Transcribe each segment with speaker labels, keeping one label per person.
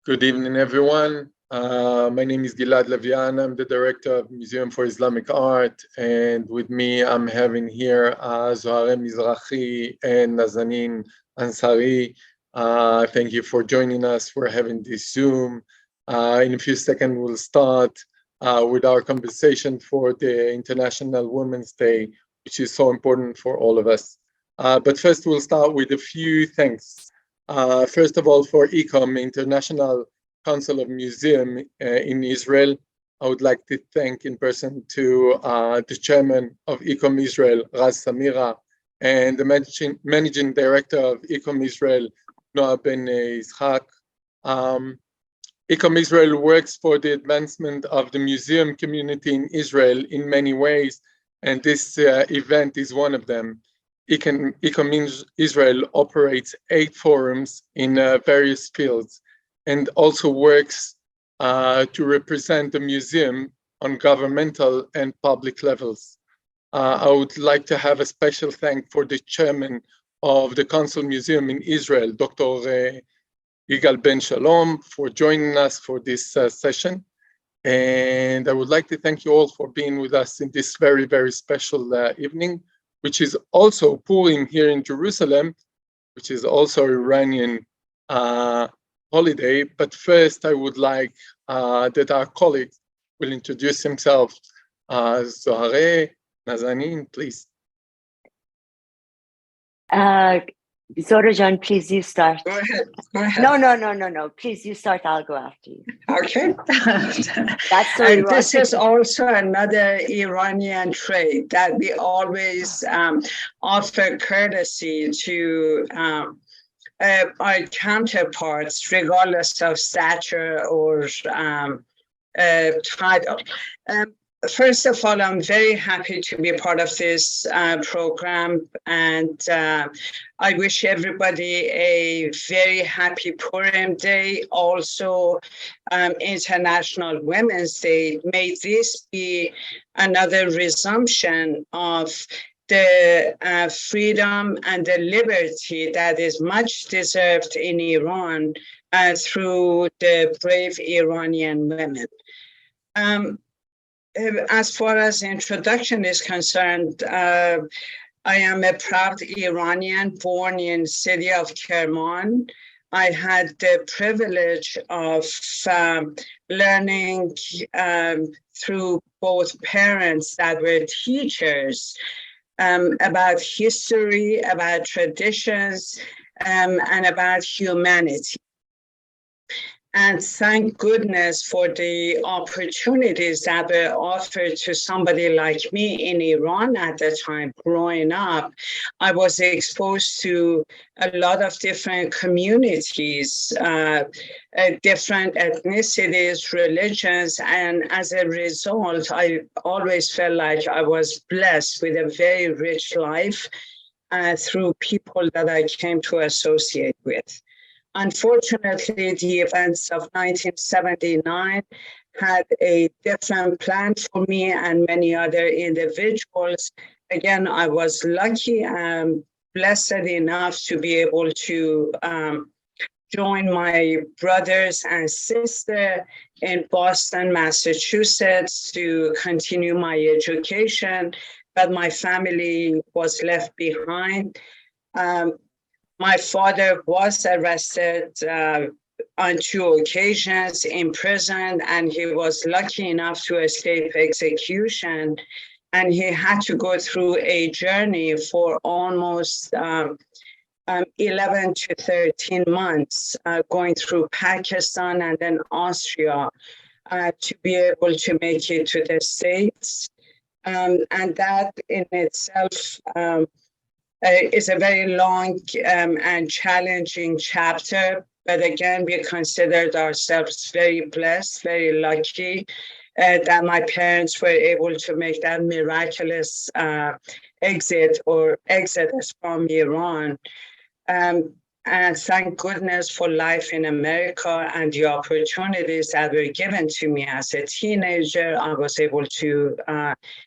Speaker 1: Good evening, everyone. My name is Gilad Levian. I'm the director of Museum for Islamic Art, and with me I'm having here Zohare Mizrahi and Nazanin Ansari. Thank you for joining us. We're having this Zoom. In a few seconds, we'll start with our conversation for the International Women's Day, which is so important for all of us. But first, we'll start with a few thanks. First of all, for ICOM, International Council of Museum in Israel. I would like to thank in person to the chairman of ICOM Israel, Raz Samira, and the managing director of ICOM Israel, Noah Ben Yitzhak. ICOM Israel works for the advancement of the museum community in Israel in many ways, and this event is one of them. ICOM Israel operates 8 forums in various fields and also works to represent the museum on governmental and public levels. I would like to have a special thank for the chairman of the Council Museum in Israel, Dr. Yigal Ben Shalom, for joining us for this session. And I would like to thank you all for being with us in this very, very special evening, which is also Purim here in Jerusalem, which is also Iranian holiday. But first, I would like that our colleagues will introduce themselves. Zohare, Nazanin, please.
Speaker 2: Zora John, please you start.
Speaker 3: Go ahead.
Speaker 2: No. Please you start. I'll go after you.
Speaker 3: Okay.
Speaker 2: That's so
Speaker 3: and this is also another Iranian trait that we always offer courtesy to our counterparts, regardless of stature or title. First of all, I'm very happy to be part of this program, and I wish everybody a very happy Purim Day, also International Women's Day. May this be another resumption of the freedom and the liberty that is much deserved in Iran through the brave Iranian women. As far as introduction is concerned, I am a proud Iranian born in the city of Kerman. I had the privilege of learning through both parents that were teachers about history, about traditions, and about humanity. And thank goodness for the opportunities that were offered to somebody like me in Iran at the time. Growing up, I was exposed to a lot of different communities, different ethnicities, religions, and as a result, I always felt like I was blessed with a very rich life through people that I came to associate with. Unfortunately, the events of 1979 had a different plan for me and many other individuals. Again, I was lucky and blessed enough to be able to join my brothers and sister in Boston, Massachusetts to continue my education, but my family was left behind. My father was arrested on 2 occasions, imprisoned, and he was lucky enough to escape execution. And he had to go through a journey for almost 11 to 13 months, going through Pakistan and then Austria to be able to make it to the States. And that in itself is a very long and challenging chapter. But again, we considered ourselves very blessed, very lucky that my parents were able to make that miraculous exodus from Iran. And thank goodness for life in America and the opportunities that were given to me as a teenager. I was able to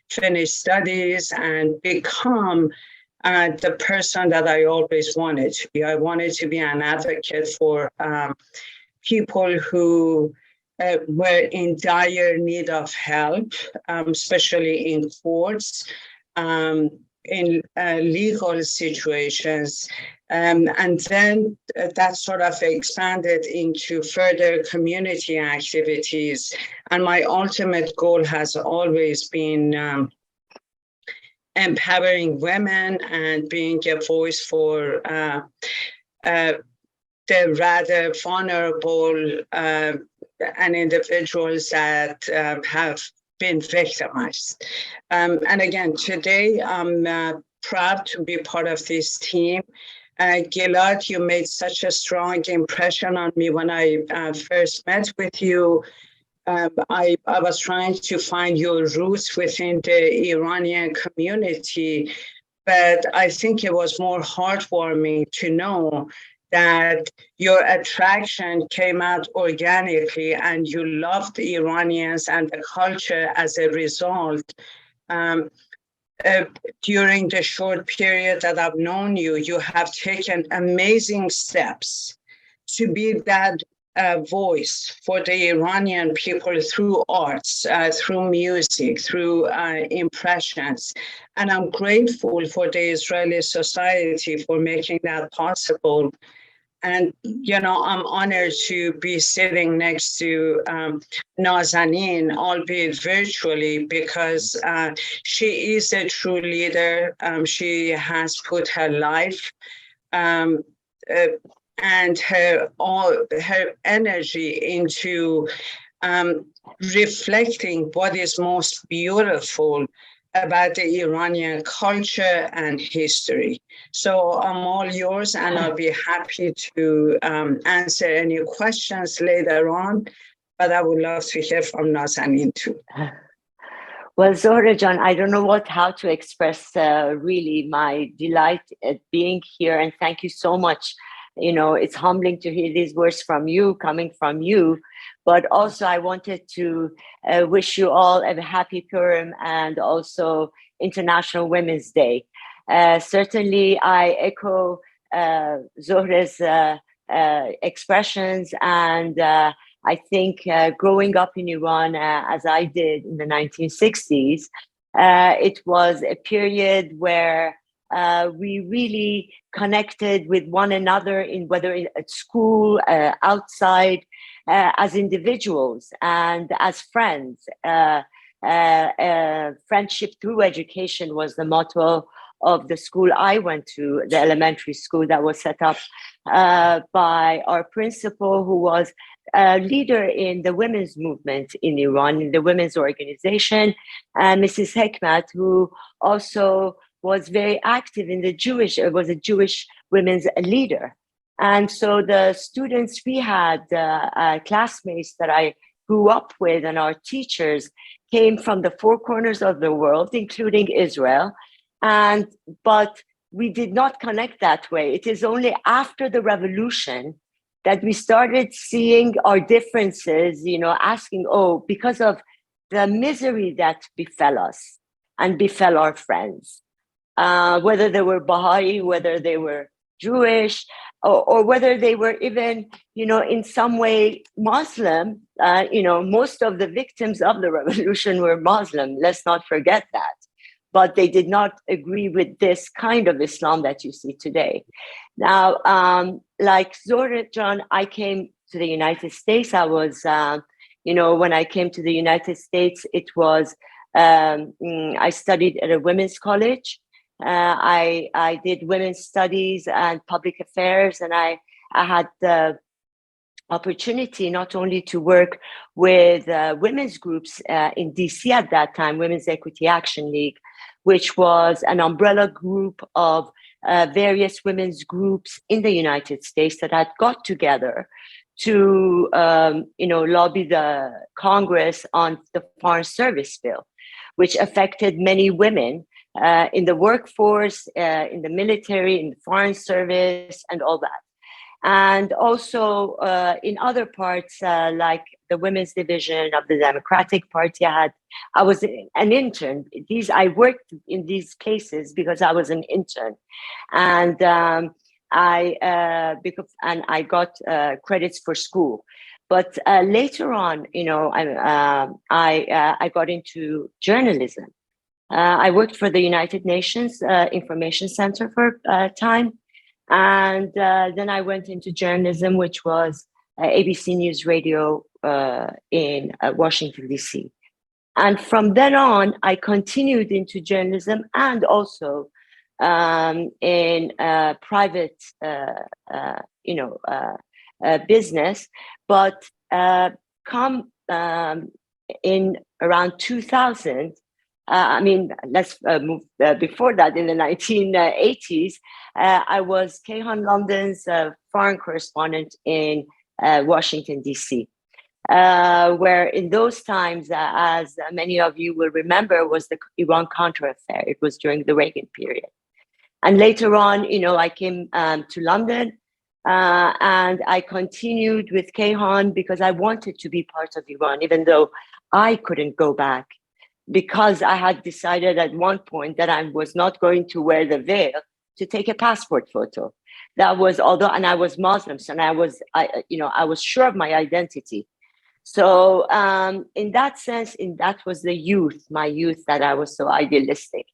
Speaker 3: finish studies and become the person that I always wanted to be. I wanted to be an advocate for people who were in dire need of help, especially in courts, in legal situations. And then that sort of expanded into further community activities. And my ultimate goal has always been empowering women and being a voice for the rather vulnerable and individuals that have been victimized. And again, today I'm proud to be part of this team. Gilad, you made such a strong impression on me when I first met with you. I was trying to find your roots within the Iranian community, but I think it was more heartwarming to know that your attraction came out organically and you loved the Iranians and the culture as a result. During the short period that I've known you, you have taken amazing steps to be that voice for the Iranian people through arts, through music, through impressions. And I'm grateful for the Israeli society for making that possible. And, you know, I'm honored to be sitting next to Nazanin, albeit virtually, because she is a true leader. She has put her life and her energy into reflecting what is most beautiful about the Iranian culture and history. So I'm all yours, and I'll be happy to answer any questions later on, but I would love to hear from Nazanin too.
Speaker 2: Well, Zohra Jan, I don't know how to express really my delight at being here, and thank you so much. You know, it's humbling to hear these words from you, coming from you, but also I wanted to wish you all a happy Purim and also International Women's Day. Certainly, I echo Zohra's expressions, and I think growing up in Iran, as I did in the 1960s, it was a period where we really connected with one another, in whether at school, outside, as individuals and as friends. Friendship through education was the motto of the school I went to, the elementary school that was set up by our principal, who was a leader in the women's movement in Iran, in the women's organization, and Mrs. Hekmat, who also was very active in the was a Jewish women's leader. And so the students we had, classmates that I grew up with, and our teachers came from the four corners of the world, including Israel. But we did not connect that way. It is only after the revolution that we started seeing our differences, you know, asking, because of the misery that befell us and befell our friends, whether they were Baha'i, whether they were Jewish, or whether they were even, you know, in some way Muslim. You know, most of the victims of the revolution were Muslim. Let's not forget that. But they did not agree with this kind of Islam that you see today. Now, like Zohra Jan, I came to the United States. I was, you know, when I came to the United States, it was, I studied at a women's college. I did women's studies and public affairs, and I had the opportunity not only to work with women's groups in DC at that time, Women's Equity Action League, which was an umbrella group of various women's groups in the United States that had got together to, you know, lobby the Congress on the Foreign Service Bill, which affected many women in the workforce, in the military, in the foreign service, and all that. And also in other parts, like the women's division of the Democratic Party, I was an intern. I worked in these places because I was an intern. And I got credits for school. But later on, I got into journalism. I worked for the United Nations Information Center for a time. And then I went into journalism, which was ABC News Radio in Washington, D.C. And from then on, I continued into journalism and also in private, business. But come in around 2000, let's move before that, in the 1980s, I was Kayhan London's foreign correspondent in Washington, D.C., where in those times, as many of you will remember, was the Iran-Contra affair. It was during the Reagan period. And later on, I came to London and I continued with Kayhan because I wanted to be part of Iran, even though I couldn't go back, because I had decided at one point that I was not going to wear the veil to take a passport photo. That was, and I was Muslim, and I was sure of my identity. So in that sense, that was my youth, that I was so idealistic.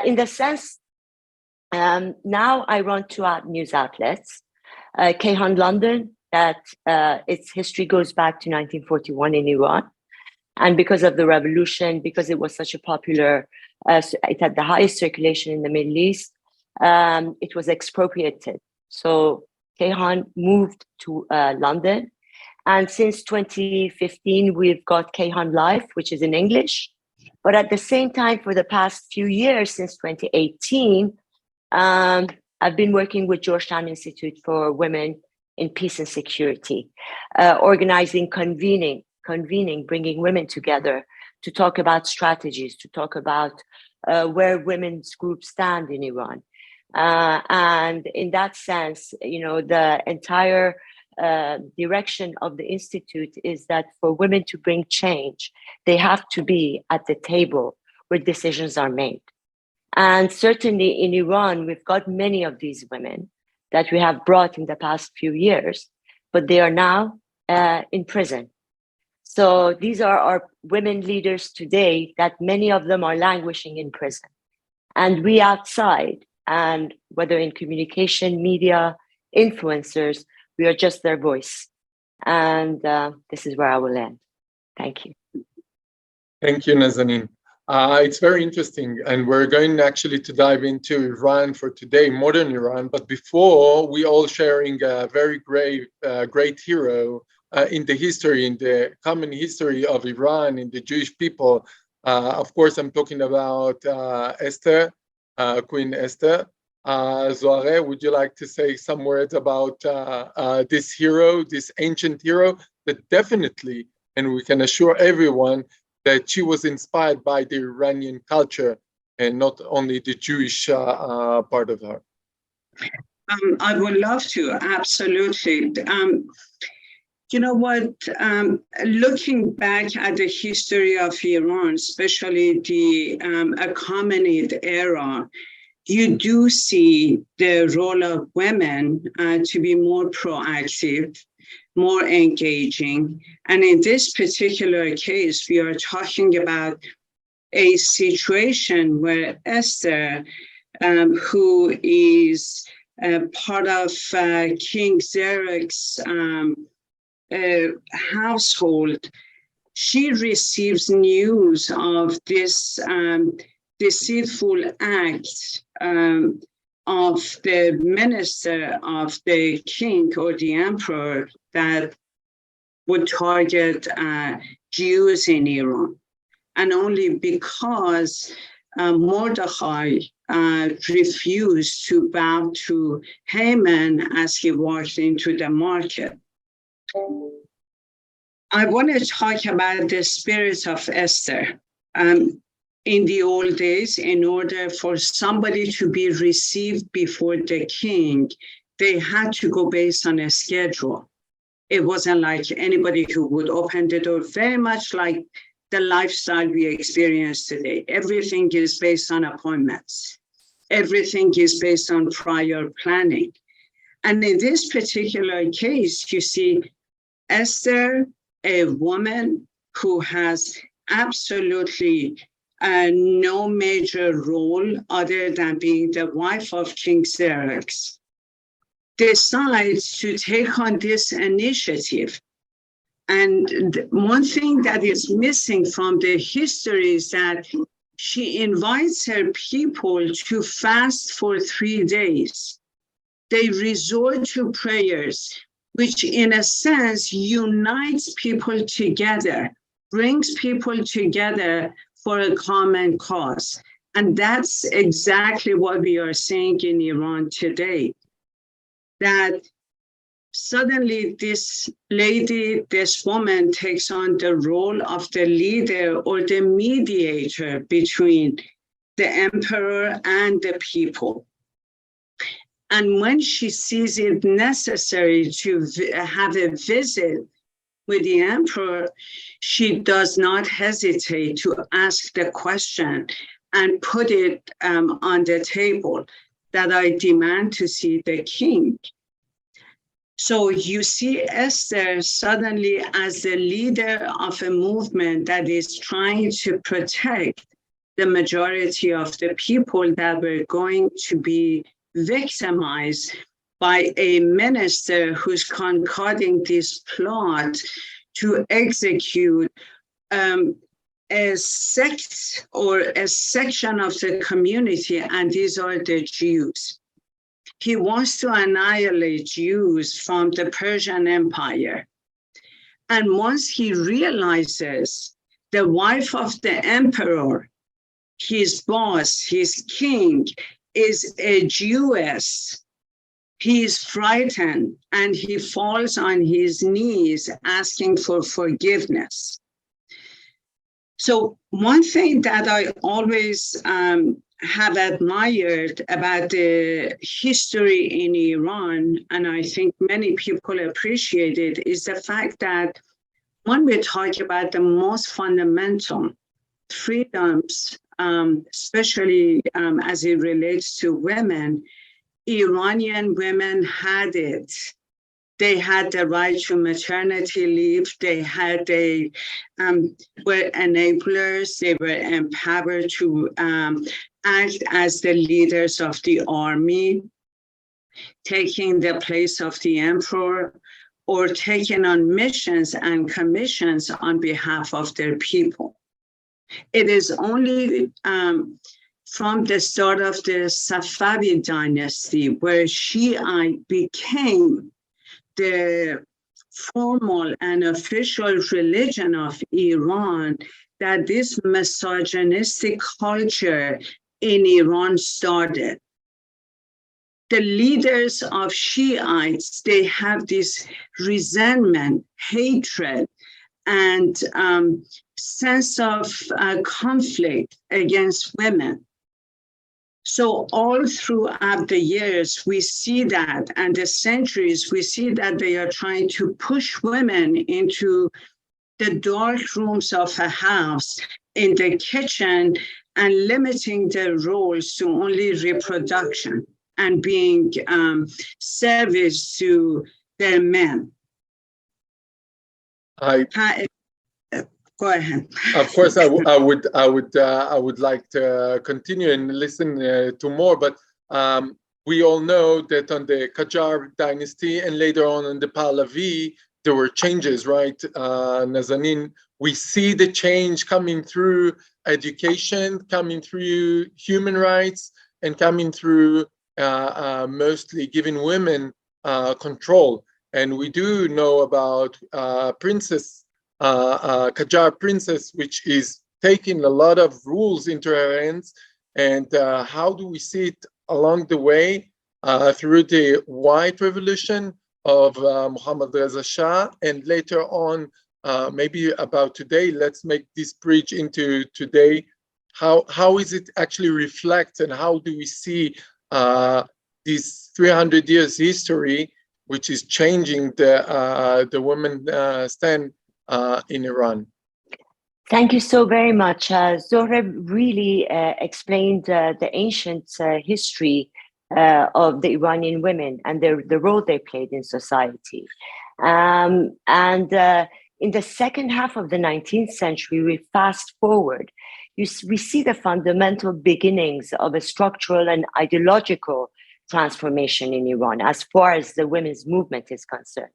Speaker 2: In the sense, now I run two news outlets, Kayhan London, that its history goes back to 1941 in Iran. And because of the revolution, because it was such a popular, it had the highest circulation in the Middle East, it was expropriated. So Kayhan moved to London. And since 2015, we've got Kayhan Live, which is in English. But at the same time, for the past few years, since 2018, I've been working with Georgetown Institute for Women in Peace and Security, organizing, convening, bringing women together to talk about strategies, to talk about where women's groups stand in Iran. And in that sense, the entire direction of the Institute is that for women to bring change, they have to be at the table where decisions are made. And certainly in Iran, we've got many of these women that we have brought in the past few years, but they are now in prison. So these are our women leaders today, that many of them are languishing in prison. And we outside, and whether in communication, media, influencers, we are just their voice. And this is where I will end. Thank you.
Speaker 1: Thank you, Nazanin. It's very interesting, and we're going actually to dive into Iran for today, modern Iran. But before, we all sharing a very great hero in the history, in the common history of Iran, in the Jewish people. Of course, I'm talking about Esther, Queen Esther. Zohar, would you like to say some words about this hero, this ancient hero, that definitely, and we can assure everyone, that she was inspired by the Iranian culture and not only the Jewish part of her?
Speaker 3: I would love to, absolutely. You know what, looking back at the history of Iran, especially the Achaemenid era, you do see the role of women to be more proactive, more engaging. And in this particular case, we are talking about a situation where Esther, who is part of King Xerxes' household, she receives news of this deceitful act of the minister of the king or the emperor that would target Jews in Iran. And only because Mordechai refused to bow to Haman as he walked into the market. I want to talk about the spirit of Esther. In the old days, in order for somebody to be received before the king, they had to go based on a schedule. It wasn't like anybody who would open the door, very much like the lifestyle we experience today. Everything is based on appointments. Everything is based on prior planning. And in this particular case, you see Esther, a woman who has absolutely no major role other than being the wife of King Xerxes, decides to take on this initiative. And one thing that is missing from the history is that she invites her people to fast for 3 days. They resort to prayers, which in a sense unites people together, brings people together for a common cause. And that's exactly what we are seeing in Iran today. That suddenly this lady, this woman takes on the role of the leader or the mediator between the emperor and the people. And when she sees it necessary to have a visit with the emperor, she does not hesitate to ask the question and put it on the table that I demand to see the king. So you see Esther suddenly as the leader of a movement that is trying to protect the majority of the people that were going to be victimized by a minister who's concocting this plot to execute a sect or a section of the community, and these are the Jews. He wants to annihilate Jews from the Persian Empire. And once he realizes the wife of the emperor, his boss, his king, is a Jewess, he is frightened and he falls on his knees asking for forgiveness. So one thing that I always have admired about the history in Iran, and I think many people appreciate it, is the fact that when we talk about the most fundamental freedoms, especially as it relates to women, Iranian women had it. They had the right to maternity leave. They had were enablers. They were empowered to act as the leaders of the army, taking the place of the emperor, or taking on missions and commissions on behalf of their people. It is only from the start of the Safavid dynasty where Shiite became the formal and official religion of Iran that this misogynistic culture in Iran started. The leaders of Shiites, they have this resentment, hatred, and sense of conflict against women. So all throughout the years, we see that, and the centuries, we see that they are trying to push women into the dark rooms of a house, in the kitchen, and limiting their roles to only reproduction and being service to their men. Go ahead.
Speaker 1: Of course, I would like to continue and listen to more, but we all know that on the Qajar dynasty and later on the Pahlavi, there were changes, right? Nazanin, we see the change coming through education, coming through human rights, and coming through mostly giving women control. And we do know about Qajar princess, which is taking a lot of rules into her hands. And how do we see it along the way through the white revolution of Muhammad Reza Shah, and later on, maybe about today? Let's make this bridge into today. How is it actually reflect, and how do we see this 300 years history, which is changing the women stand in Iran?
Speaker 2: Thank you so very much. Zohrab really explained the ancient history of the Iranian women and the role they played in society. In the second half of the 19th century, we fast forward, we see the fundamental beginnings of a structural and ideological transformation in Iran as far as the women's movement is concerned.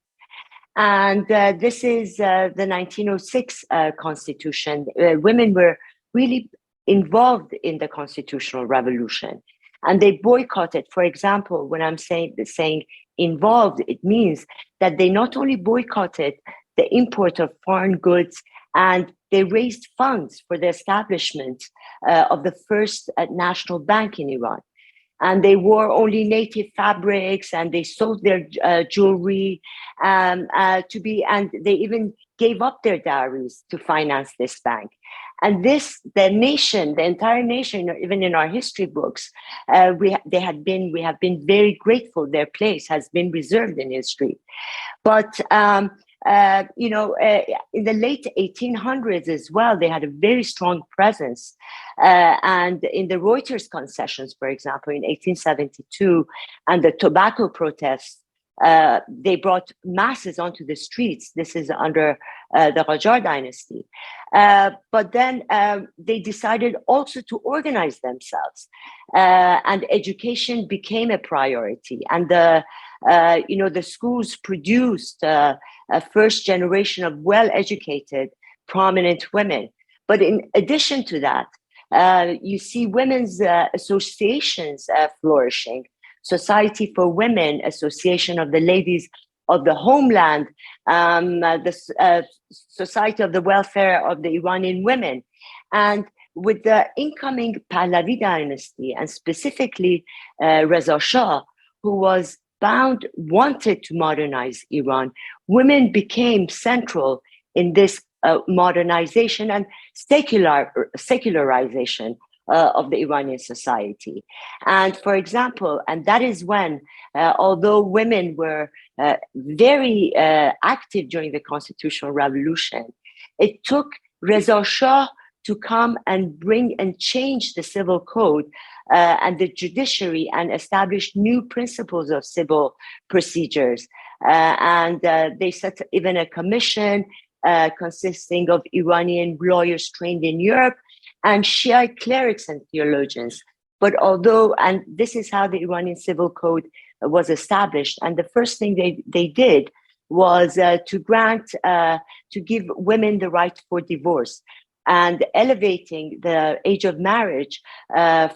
Speaker 2: And this is the 1906 constitution. Women were really involved in the constitutional revolution, and they boycotted. For example, when I'm saying involved, it means that they not only boycotted the import of foreign goods, and they raised funds for the establishment of the first national bank in Iran. And they wore only native fabrics, and they sold their jewelry and they even gave up their dowries to finance this bank. And the entire nation, even in our history books, we have been very grateful. Their place has been reserved in history. But in the late 1800s as well, they had a very strong presence. And in the Reuters concessions, for example, in 1872, and the tobacco protests, they brought masses onto the streets. This is under the Qajar dynasty. But then they decided also to organize themselves. And education became a priority. And the schools produced a first generation of well-educated, prominent women. But in addition to that, you see women's associations flourishing. Society for Women, Association of the Ladies of the Homeland, the Society of the Welfare of the Iranian Women. And with the incoming Pahlavi dynasty, and specifically Reza Shah, who wanted to modernize Iran, women became central in this modernization and secularization of the Iranian society. And for example, and that is when, although women were very active during the constitutional revolution, it took Reza Shah to come and bring and change the civil code and the judiciary and establish new principles of civil procedures. And they set even a commission consisting of Iranian lawyers trained in Europe and Shiite clerics and theologians. But and this is how the Iranian civil code was established. And the first thing they did was to give women the right for divorce, and elevating the age of marriage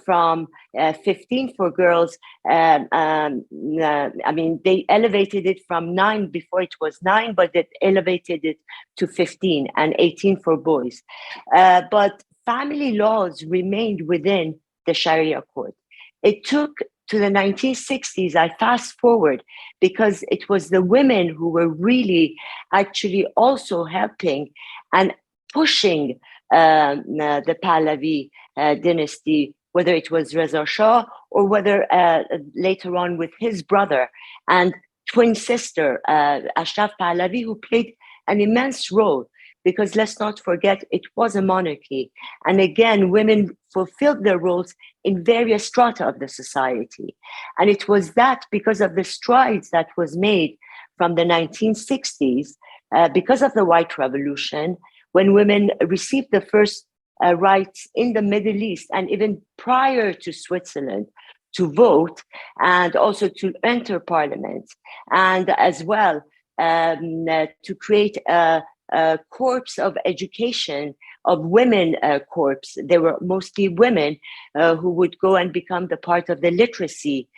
Speaker 2: from 15 for girls. They elevated it from 9, before it was 9, but they elevated it to 15, and 18 for boys. But family laws remained within the Sharia court. It took to the 1960s, I fast forward, because it was the women who were really actually also helping and pushing the Pahlavi dynasty, whether it was Reza Shah or whether later on with his brother and twin sister, Ashraf Pahlavi, who played an immense role. Because let's not forget, it was a monarchy. And again, women fulfilled their roles in various strata of the society. And it was that because of the strides that was made from the 1960s, because of the White Revolution, when women received the first rights in the Middle East, and even prior to Switzerland, to vote and also to enter parliament, and as well to create a corps of education of women corps. They were mostly women who would go and become the part of the literacy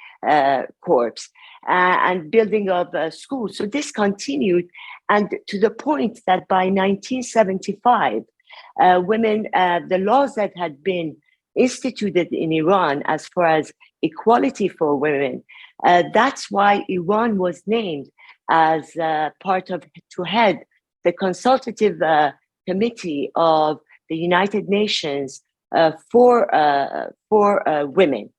Speaker 2: corps and building of schools. So this continued, and to the point that by 1975, women, the laws that had been instituted in Iran as far as equality for women, that's why Iran was named as part of, to head the consultative committee of the United Nations for women.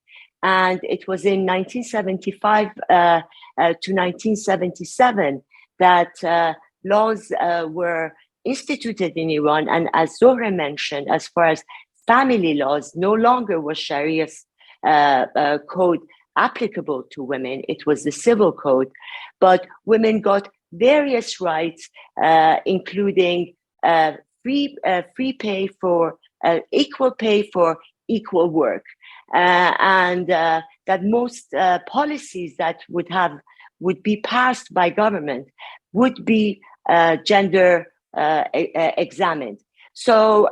Speaker 2: And it was in 1975 to 1977 that laws were instituted in Iran. And as Zohra mentioned, as far as family laws, no longer was Sharia's code applicable to women. It was the civil code, but women got various rights, including free pay for equal pay for equal work, and that most policies that would be passed by government would be gender examined. So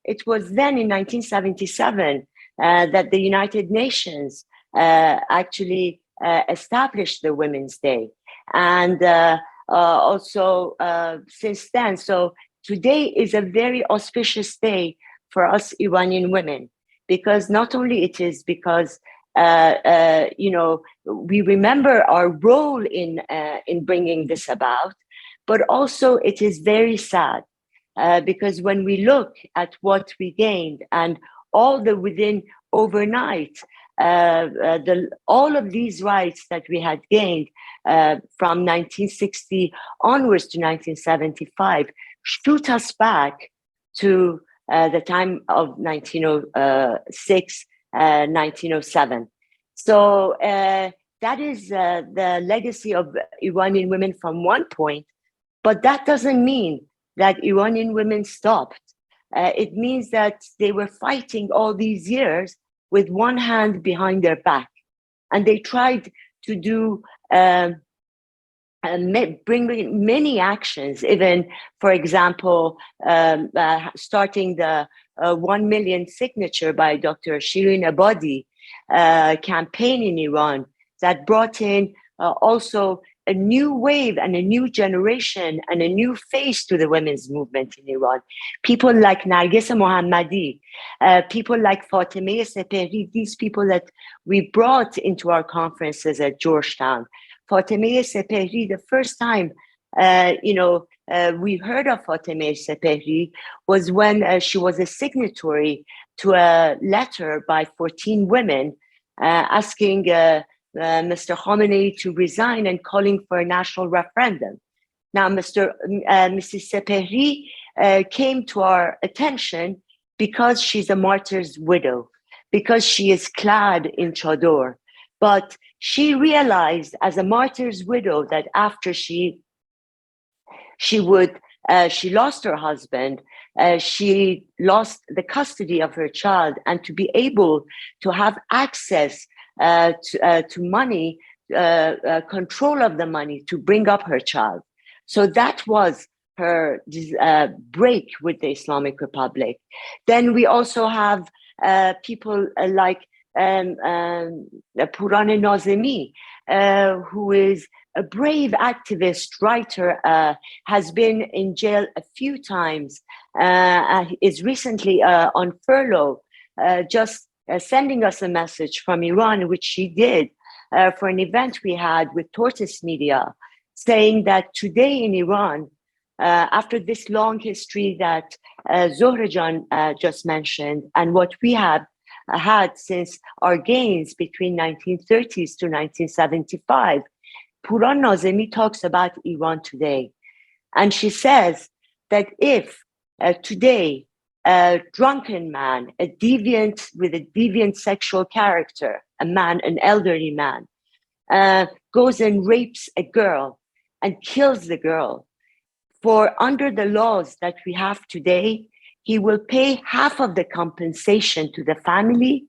Speaker 2: it was then in 1977 that the United Nations actually established the Women's Day, and also since then. So today is a very auspicious day for us Iranian women, because not only it is because we remember our role in bringing this about, but also it is very sad because when we look at what we gained and all the within overnight, all of these rights that we had gained from 1960 onwards to 1975 shoot us back to the time of 1906, 1907. So that is the legacy of Iranian women from one point, but that doesn't mean that Iranian women stopped. It means that they were fighting all these years with one hand behind their back, and they tried to do bring many actions, even, for example, starting the 1 million signature by Dr. Shirin Ebadi campaign in Iran that brought in also a new wave and a new generation and a new face to the women's movement in Iran. People like Narges Mohammadi, people like Fatemeh Sepehri, these people that we brought into our conferences at Georgetown. Fatemeh Sepehri, the first time we heard of Fatemeh Sepehri was when she was a signatory to a letter by 14 women asking Mr. Khamenei to resign and calling for a national referendum. Now, Mrs. Sepehri came to our attention because she's a martyr's widow, because she is clad in chador. But she realized as a martyr's widow that after she lost her husband, she lost the custody of her child, and to be able to have access to money, control of the money to bring up her child. So that was her break with the Islamic Republic. Then we also have people like Puran Nazemi, who is a brave activist, writer, has been in jail a few times, is recently on furlough, just sending us a message from Iran, which she did for an event we had with Tortoise Media, saying that today in Iran, after this long history that Zohrajan just mentioned, and what we have had since our gains between 1930s to 1975, Puran Nazemi talks about Iran today. And she says that if today a drunken man, a deviant with a deviant sexual character, a man, an elderly man, goes and rapes a girl and kills the girl, for under the laws that we have today, he will pay half of the compensation to the family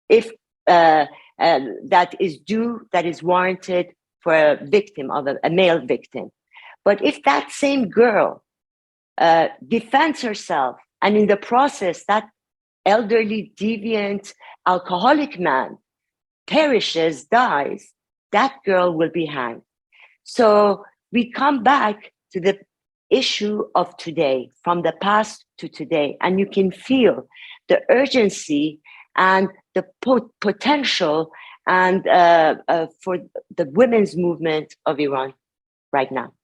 Speaker 2: if that is due, that is warranted for a victim, of a male victim. But if that same girl defends herself, and in the process that elderly, deviant, alcoholic man perishes, dies, that girl will be hanged. So we come back to the issue of today, from the past to today, and you can feel the urgency and the potential and for the women's movement of Iran right now.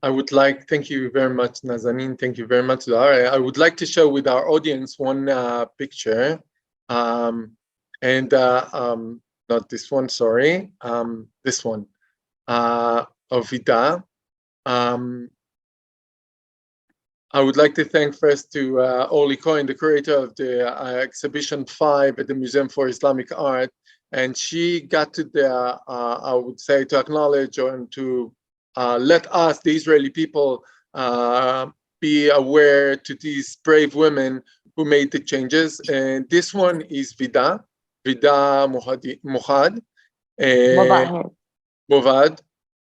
Speaker 1: I would like, thank you very much, Nazanin. Thank you very much, Zahra. I would like to share with our audience one picture, not this one, sorry, this one, of Ida. I would like to thank first to Orly Cohen, the curator of the exhibition 5 at the Museum for Islamic Art, And she got to the, I would say, to acknowledge and to let us, the Israeli people, be aware to these brave women who made the changes. And this one is Vida Muhad. Movad.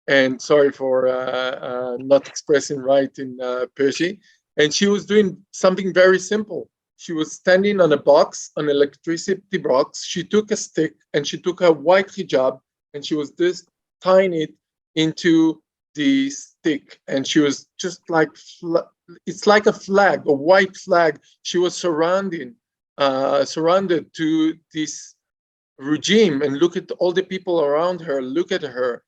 Speaker 1: And sorry for not expressing right in Persian. And she was doing something very simple. She was standing on a box, an electricity box. She took a stick and she took a white hijab and she was just tying it into the stick. And she was just like, it's like a flag, a white flag. She was surrounded to this regime, and look at all the people around her, look at her.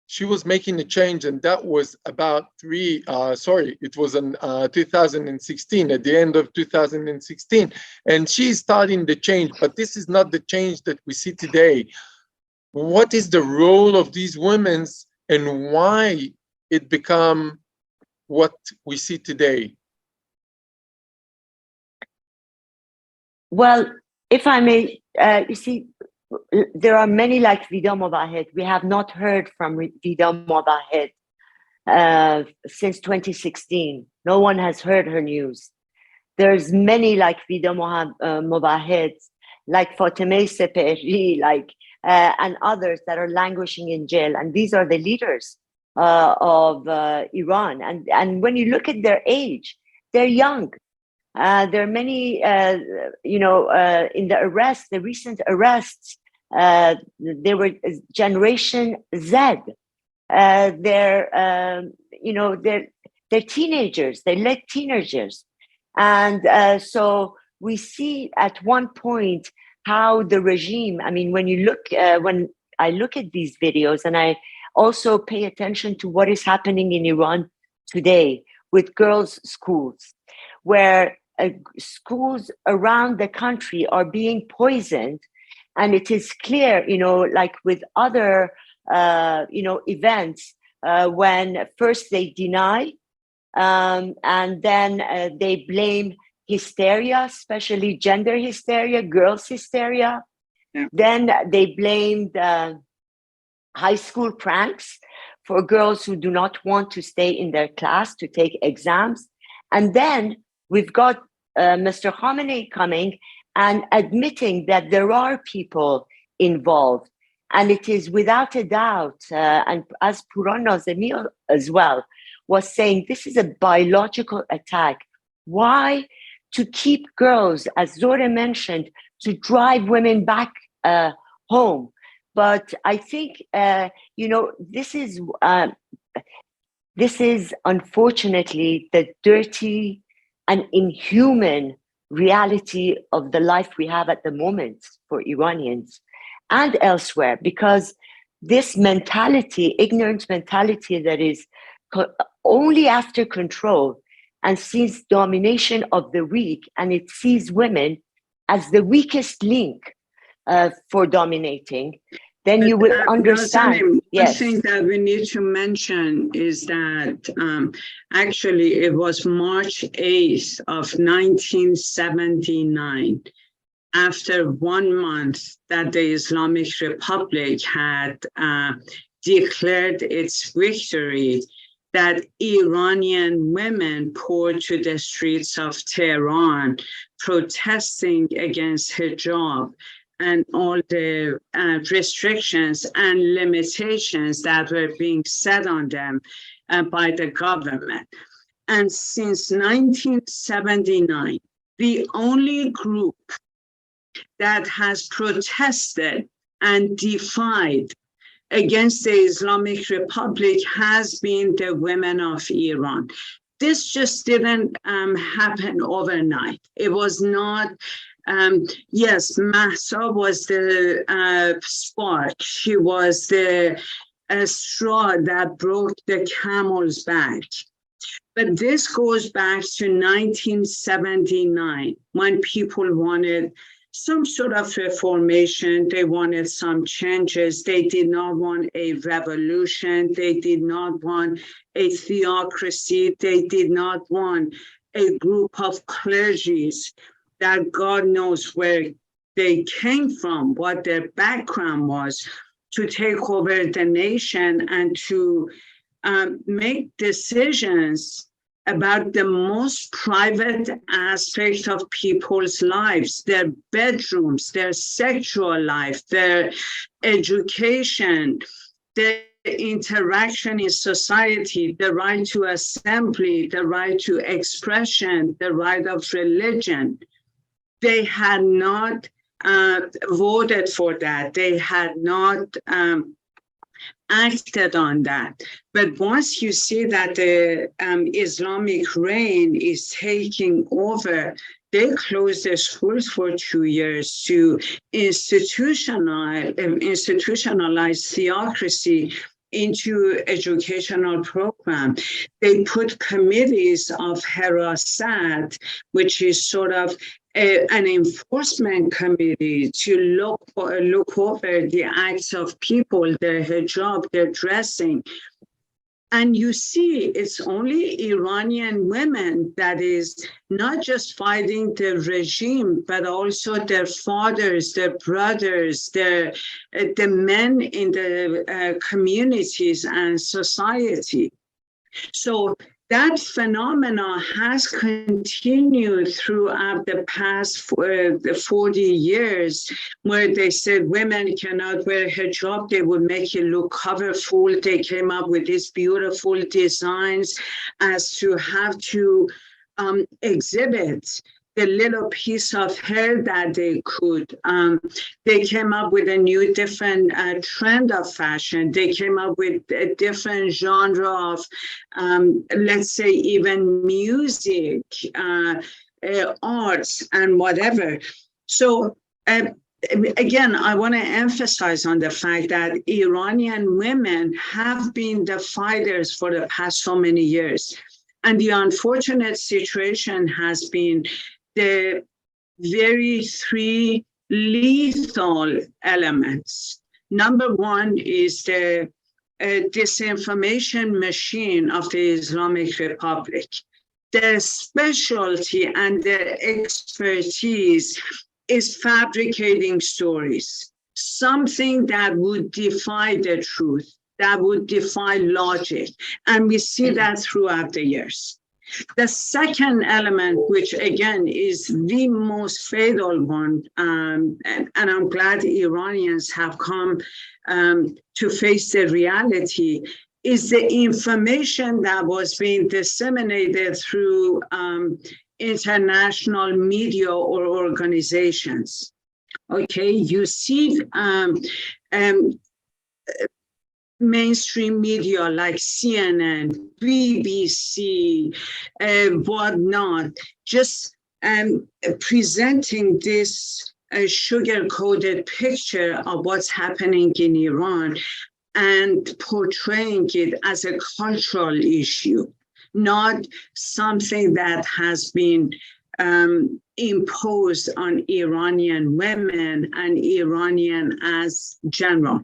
Speaker 1: She was making a change, and that was about it was in 2016, at the end of 2016, and she's starting the change, but this is not the change that we see today. What is the role of these women and why it become what we see today?
Speaker 2: Well, if I may, you see, there are many like Vida Movahed. We have not heard from Vida Movahed since 2016. No one has heard her news. There's many like Vida Movahed, like Fatemeh Sepehri, and others that are languishing in jail. And these are the leaders of Iran. And when you look at their age, they're young. There are many, in the arrests, the recent arrests, they were Generation Z. They're teenagers, they're late teenagers. And so we see at one point how the regime, I mean, when I look at these videos, and I also pay attention to what is happening in Iran today with girls' schools, where schools around the country are being poisoned. And it is clear, like with other, events, when first they deny, and then they blame hysteria, especially gender hysteria, girls' hysteria. Yeah. Then they blamed high school pranks for girls who do not want to stay in their class to take exams. And then we've got Mr. Khamenei coming and admitting that there are people involved. And it is without a doubt, and as Puran Nazemi as well was saying, this is a biological attack. Why? To keep girls, as Zora mentioned, to drive women back home. But I think, this is unfortunately the dirty and inhuman reality of the life we have at the moment for Iranians and elsewhere, because this mentality, ignorant mentality that is only after control and sees domination of the weak, and it sees women as the weakest link for dominating, then you will understand.
Speaker 3: Yes. One thing that we need to mention is that actually it was March 8th of 1979, after 1 month that the Islamic Republic had declared its victory, that Iranian women poured to the streets of Tehran protesting against hijab and all the restrictions and limitations that were being set on them by the government. And since 1979, the only group that has protested and defied against the Islamic Republic has been the women of Iran. This just didn't happen overnight. It was not, yes, Mahsa was the spark. She was the straw that broke the camel's back. But this goes back to 1979, when people wanted some sort of reformation. They wanted some changes. They did not want a revolution. They did not want a theocracy. They did not want a group of clergies that God knows were they came from, what their background was, to take over the nation and to make decisions about the most private aspect of people's lives, their bedrooms, their sexual life, their education, their interaction in society, the right to assembly, the right to expression, the right of religion. They had not voted for that. They had not acted on that. But once you see that the Islamic reign is taking over, they closed their schools for 2 years to institutionalize theocracy into educational program. They put committees of Harasat, which is sort of an enforcement committee to look over the acts of people, their hijab, their dressing. And you see, it's only Iranian women that is not just fighting the regime, but also their fathers, their brothers, the men in the communities and society. So that phenomena has continued throughout the past 40 years, where they said women cannot wear hijab, they would make it look colorful. They came up with these beautiful designs as to have to exhibit the little piece of hair that they could. They came up with a new different trend of fashion. They came up with a different genre of, let's say, even music, arts, and whatever. So again, I want to emphasize on the fact that Iranian women have been the fighters for the past so many years. And the unfortunate situation has been the very three lethal elements. Number one is the disinformation machine of the Islamic Republic. Their specialty and their expertise is fabricating stories, something that would defy the truth, that would defy logic. And we see that throughout the years. The second element, which again is the most fatal one, and I'm glad Iranians have come to face the reality, is the information that was being disseminated through international media or organizations. Okay, you see mainstream media like CNN, BBC, whatnot, just presenting this sugar-coated picture of what's happening in Iran and portraying it as a cultural issue, not something that has been imposed on Iranian women and Iranian as general.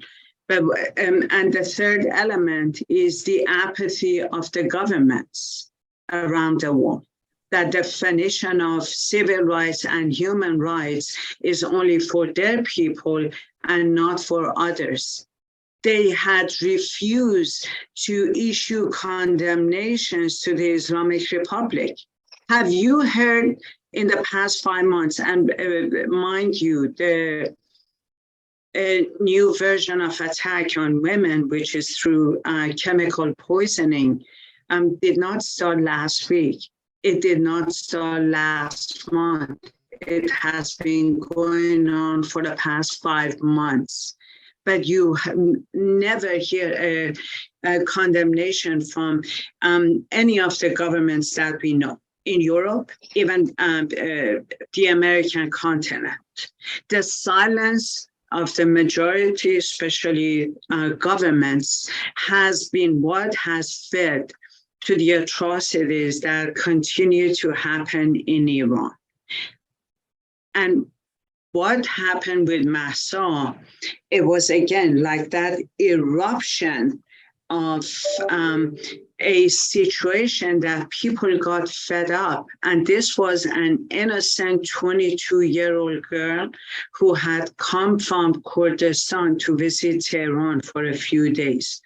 Speaker 3: But, and the third element is the apathy of the governments around the world. That definition of civil rights and human rights is only for their people and not for others. They had refused to issue condemnations to the Islamic Republic. Have you heard in the past 5 months, and mind you, the a new version of attack on women, which is through chemical poisoning, did not start last week. It did not start last month. It has been going on for the past 5 months. But you never hear a condemnation from any of the governments that we know in Europe, even the American continent. The silence of the majority, especially governments, has been what has fed to the atrocities that continue to happen in Iran. And what happened with Mahsa, it was again like that eruption of a situation that people got fed up. And this was an innocent 22-year-old girl who had come from Kurdistan to visit Tehran for a few days.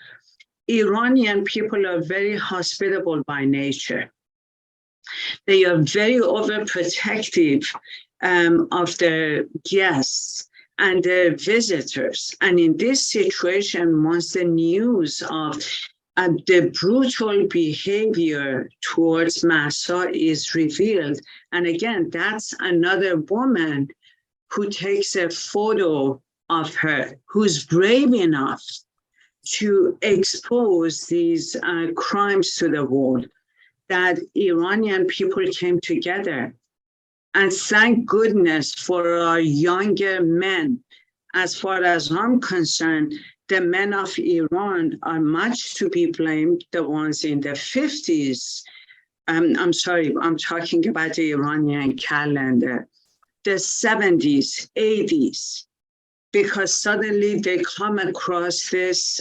Speaker 3: Iranian people are very hospitable by nature. They are very overprotective of their guests and their visitors. And in this situation, once the news of the brutal behavior towards Mahsa is revealed, and again, that's another woman who takes a photo of her, who's brave enough to expose these crimes to the world, that Iranian people came together. And thank goodness for our younger men. As far as I'm concerned, the men of Iran are much to be blamed, the ones in the 50s. I'm sorry, I'm talking about the Iranian calendar, the 70s, 80s, because suddenly they come across this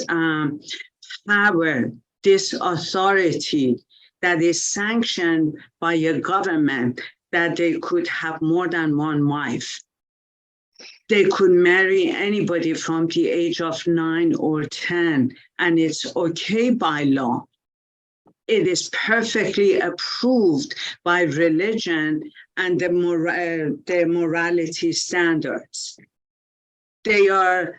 Speaker 3: power, this authority that is sanctioned by a government, that they could have more than one wife. They could marry anybody from the age of 9 or 10, and it's okay by law. It is perfectly approved by religion and the morality standards. They are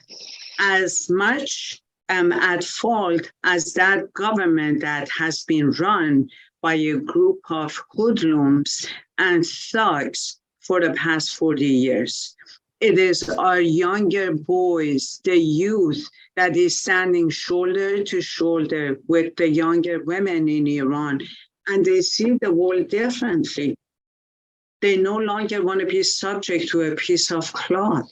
Speaker 3: as much at fault as that government that has been run by a group of hoodlums and thugs for the past 40 years. It is our younger boys, the youth, that is standing shoulder to shoulder with the younger women in Iran, and they see the world differently. They no longer want to be subject to a piece of cloth.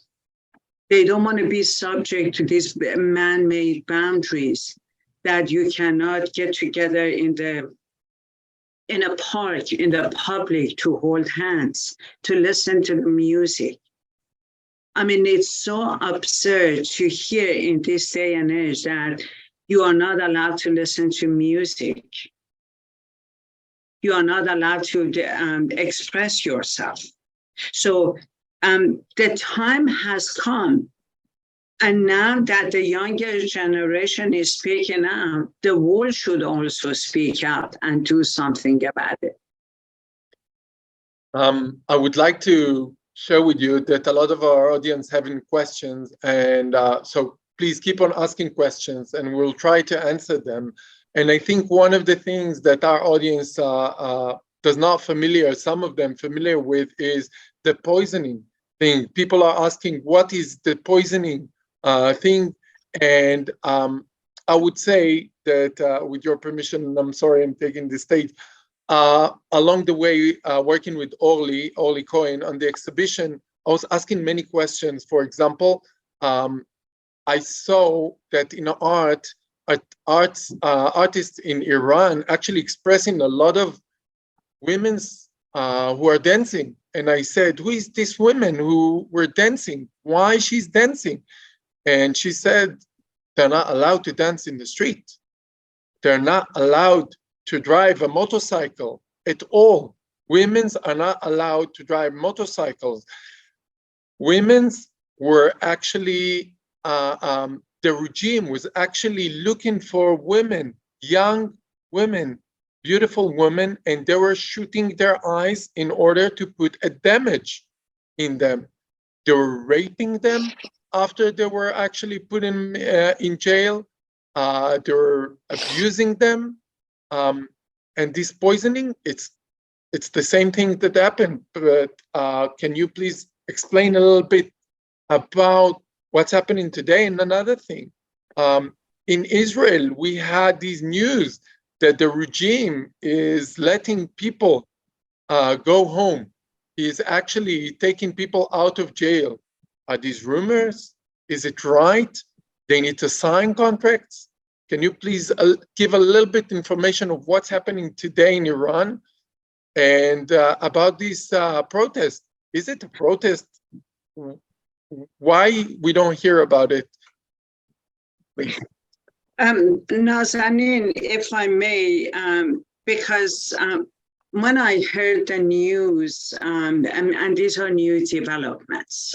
Speaker 3: They don't want to be subject to these man-made boundaries that you cannot get together in a park, in the public, to hold hands, to listen to the music. I mean, it's so absurd to hear in this day and age that you are not allowed to listen to music. You are not allowed to express yourself. So the time has come. And now that the younger generation is speaking out, the world should also speak out and do something about it.
Speaker 1: I would like to share with you that a lot of our audience having questions, and so please keep on asking questions and we'll try to answer them. And I think one of the things that our audience does not some of them familiar with, is the poisoning thing. People are asking, what is the poisoning thing? And I would say that with your permission, and I'm sorry I'm taking the stage, along the way, working with Orly Cohen on the exhibition, I was asking many questions. For example, I saw that in artists in Iran actually expressing a lot of women's who are dancing. And I said, who is this women who were dancing? Why she's dancing? And she said, they're not allowed to dance in the street. They're not allowed to drive a motorcycle at all. Women are not allowed to drive motorcycles. Women were actually, the regime was actually looking for women, young women, beautiful women, and they were shooting their eyes in order to put a damage in them. They were raping them after they were actually put in jail. They were abusing them. And this poisoning, it's the same thing that happened. But can you please explain a little bit about what's happening today? And another thing, in Israel, we had these news that the regime is letting people go home. He is actually taking people out of jail. Are these rumors? Is it right? They need to sign contracts? Can you please give a little bit information of what's happening today in Iran and about this protest? Is it a protest? Why we don't hear about it? Please.
Speaker 3: Nazanin, if I may, because when I heard the news, and these are new developments,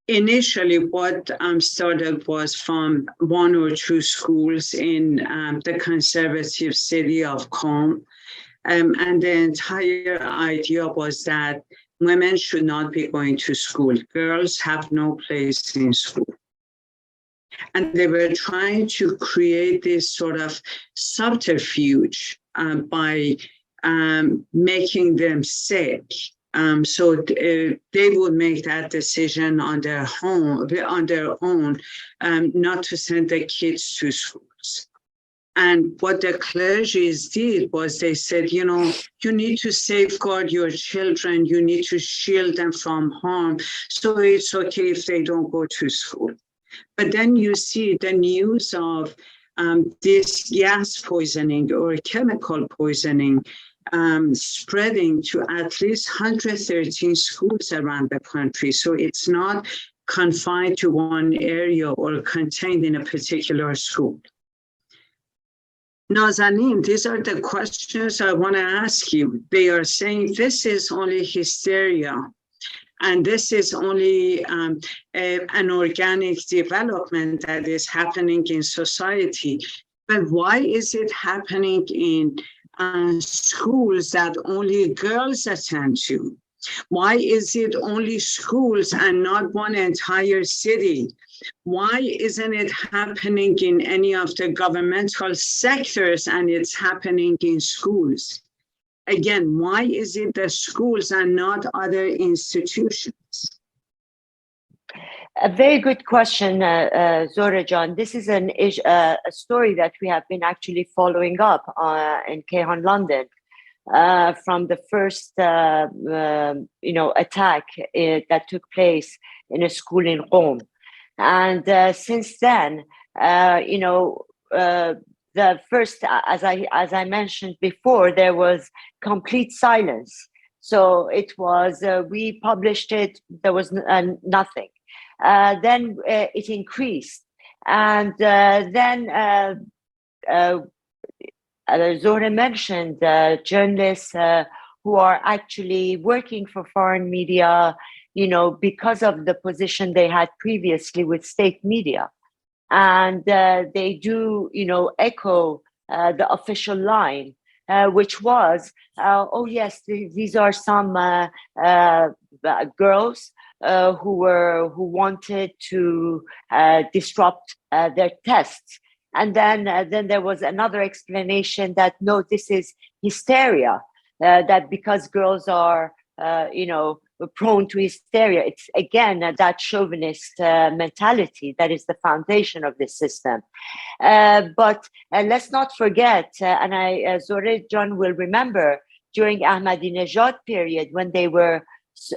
Speaker 3: initially what started was from one or two schools in the conservative city of Qom, and the entire idea was that women should not be going to school. Girls have no place in school. And they were trying to create this sort of subterfuge by making them sick. So they would make that decision on their own, not to send their kids to schools. And what the clergies did was they said, you know, you need to safeguard your children, you need to shield them from harm, so it's okay if they don't go to school. But then you see the news of this gas poisoning or chemical poisoning spreading to at least 113 schools around the country. So it's not confined to one area or contained in a particular school. Nazanin, these are the questions I want to ask you. They are saying this is only hysteria, and this is only an organic development that is happening in society. But why is it happening in schools that only girls attend to? Why is it only schools and not one entire city? Why isn't it happening in any of the governmental sectors and it's happening in schools? Again, why is it the schools and not other institutions?
Speaker 2: A very good question, Zora John. This is a story that we have been actually following up in Kayhan, London, from the first, attack that took place in a school in Qom. And since then, the first, as I mentioned before, there was complete silence. So it was, we published it, there was nothing. Then it increased. And then Zohra mentioned journalists who are actually working for foreign media, because of the position they had previously with state media. And they do, echo the official line, which was, oh yes, these are some girls who wanted to disrupt their tests. And then there was another explanation that no, this is hysteria, that because girls are, prone to hysteria. It's again that chauvinist mentality that is the foundation of this system. But let's not forget, and Zora John will remember, during Ahmadinejad period when they were,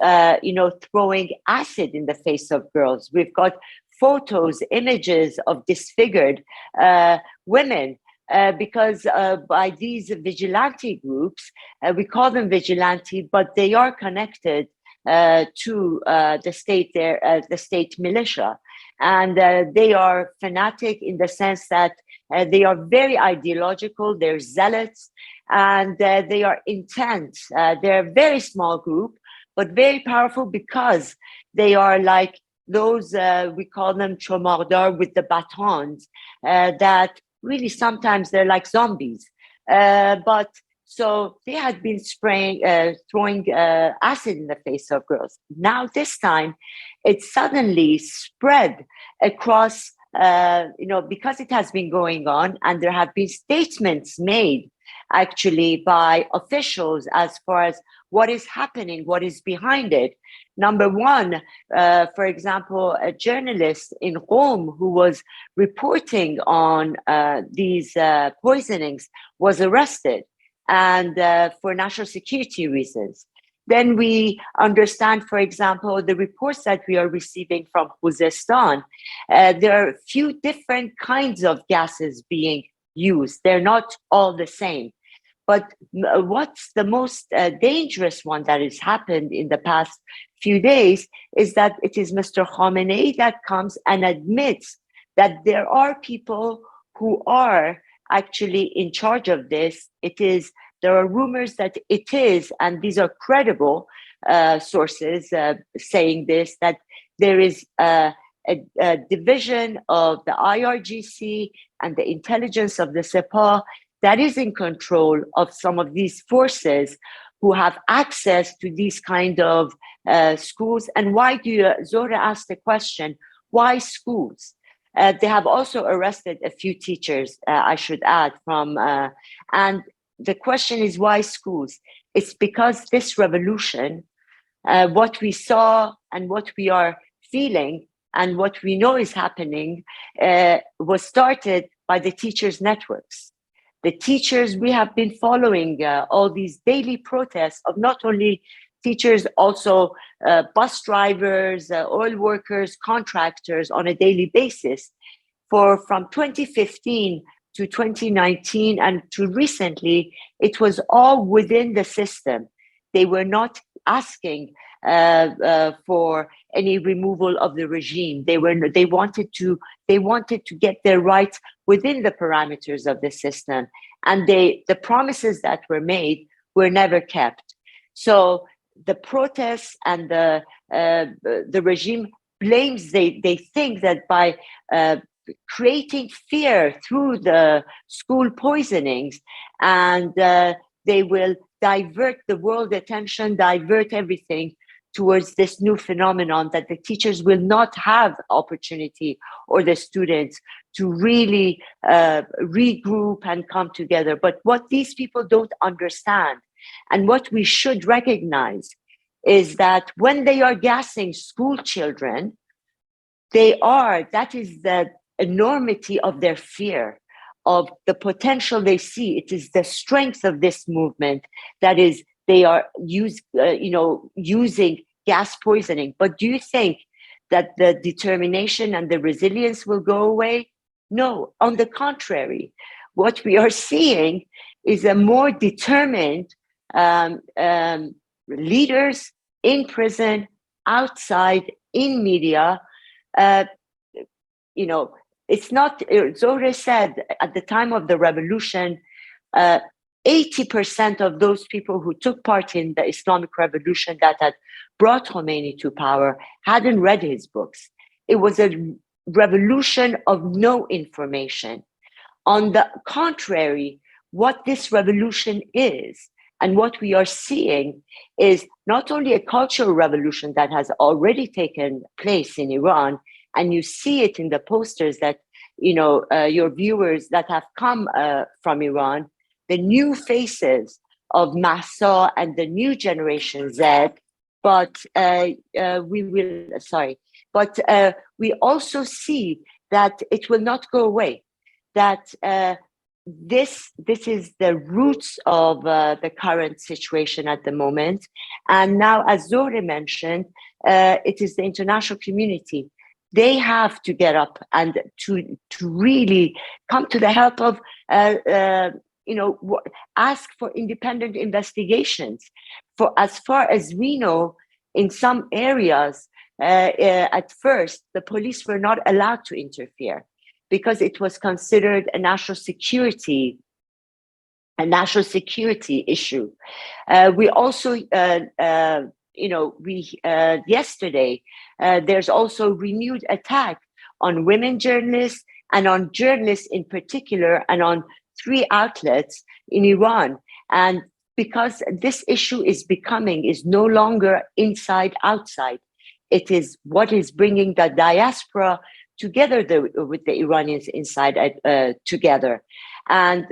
Speaker 2: throwing acid in the face of girls. We've got photos, images of disfigured women. Because by these vigilante groups, we call them vigilante, but they are connected to the state militia, and they are fanatic in the sense that they are very ideological, they're zealots, and they are intense. They're a very small group, but very powerful because they are like those, we call them chomardar with the batons, that really sometimes they're like zombies. But so they had been throwing acid in the face of girls. Now this time, it suddenly spread across, because it has been going on, and there have been statements made actually by officials as far as what is happening, what is behind it. Number one, for example, a journalist in Qom who was reporting on these poisonings was arrested, and for national security reasons. Then we understand, for example, the reports that we are receiving from Khuzestan. There are a few different kinds of gases being used. They're not all the same. But what's the most dangerous one that has happened in the past few days is that it is Mr. Khamenei that comes and admits that there are people who are actually in charge of this. There are rumors that it is, and these are credible sources saying this, that there is a division of the IRGC and the intelligence of the Sepah that is in control of some of these forces who have access to these kind of schools. And why Zohra asked the question, why schools? They have also arrested a few teachers, I should add, and the question is, why schools? It's because this revolution, what we saw and what we are feeling and what we know is happening was started by the teachers' networks. The teachers, we have been following all these daily protests of not only teachers, also bus drivers, oil workers, contractors on a daily basis. From 2015 to 2019 and to recently, it was all within the system. They were not asking for any removal of the regime. They wanted to get their rights within the parameters of the system, and the promises that were made were never kept. So the protests and the regime blames. They think that by creating fear through the school poisonings, and they will divert the world attention, divert everything towards this new phenomenon that the teachers will not have opportunity, or the students, to really regroup and come together. But what these people don't understand, and what we should recognize, is that when they are gassing school children, that is the enormity of their fear, of the potential they see. It is the strength of this movement that is, they are using gas poisoning. But do you think that the determination and the resilience will go away? No, on the contrary. What we are seeing is a more determined leaders in prison, outside, in media. It's not, Zohra said at the time of the revolution, 80% of those people who took part in the Islamic revolution that had brought Khomeini to power hadn't read his books. It was a revolution of no information. On the contrary, what this revolution is, and what we are seeing, is not only a cultural revolution that has already taken place in Iran, and you see it in the posters that, your viewers that have come from Iran, the new faces of Mahsa and the new generation Z, but we also see that it will not go away, that this is the roots of the current situation at the moment. And now, as Zohra mentioned, it is the international community. They have to get up and to really come to the help of, ask for independent investigations. For as far as we know, in some areas, at first, the police were not allowed to interfere because it was considered a national security issue. We also, yesterday, there's also renewed attack on women journalists and on journalists in particular, and on 3 outlets in Iran. And because this issue is no longer inside, outside. It is what is bringing the diaspora together with the Iranians inside together. And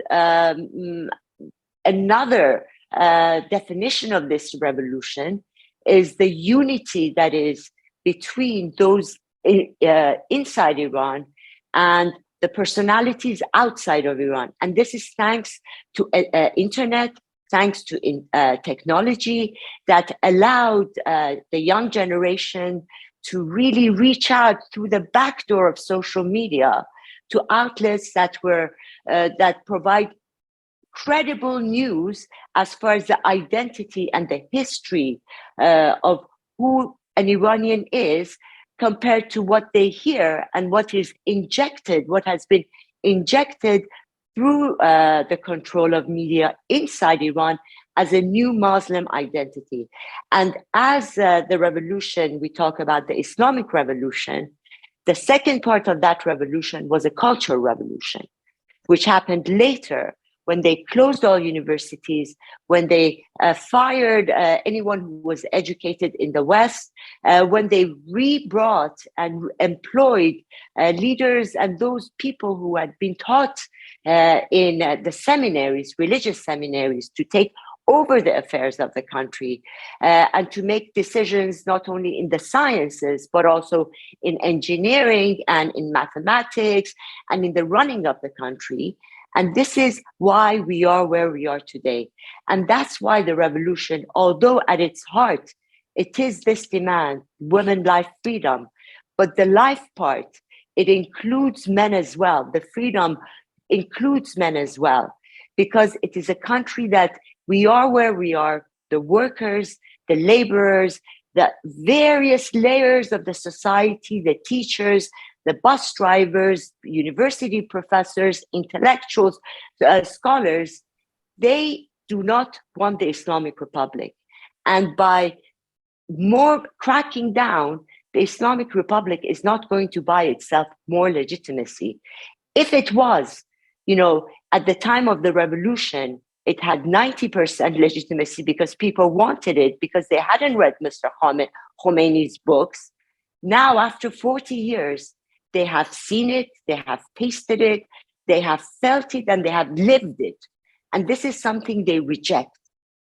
Speaker 2: another definition of this revolution is the unity that is between those inside Iran and the personalities outside of Iran. And this is thanks to internet, thanks to technology that allowed the young generation to really reach out through the back door of social media to outlets that provide credible news as far as the identity and the history of who an Iranian is, compared to what they hear and what is injected, what has been injected through the control of media inside Iran as a new Muslim identity. And as the revolution, we talk about the Islamic revolution, the second part of that revolution was a cultural revolution, which happened later when they closed all universities, when they fired anyone who was educated in the West, when they rebrought and employed leaders and those people who had been taught in the seminaries, religious seminaries, to take over the affairs of the country and to make decisions not only in the sciences, but also in engineering and in mathematics and in the running of the country. And this is why we are where we are today. And that's why the revolution, although at its heart, it is this demand, women, life, freedom, but the life part, it includes men as well. The freedom includes men as well, because it is a country that we are where we are, the workers, the laborers, the various layers of the society, the teachers, the bus drivers, university professors, intellectuals, scholars, they do not want the Islamic Republic. And by more cracking down, the Islamic Republic is not going to buy itself more legitimacy. If it was, at the time of the revolution, it had 90% legitimacy because people wanted it, because they hadn't read Mr. Khomeini's books. Now, after 40 years, they have seen it, they have tasted it, they have felt it, and they have lived it. And this is something they reject.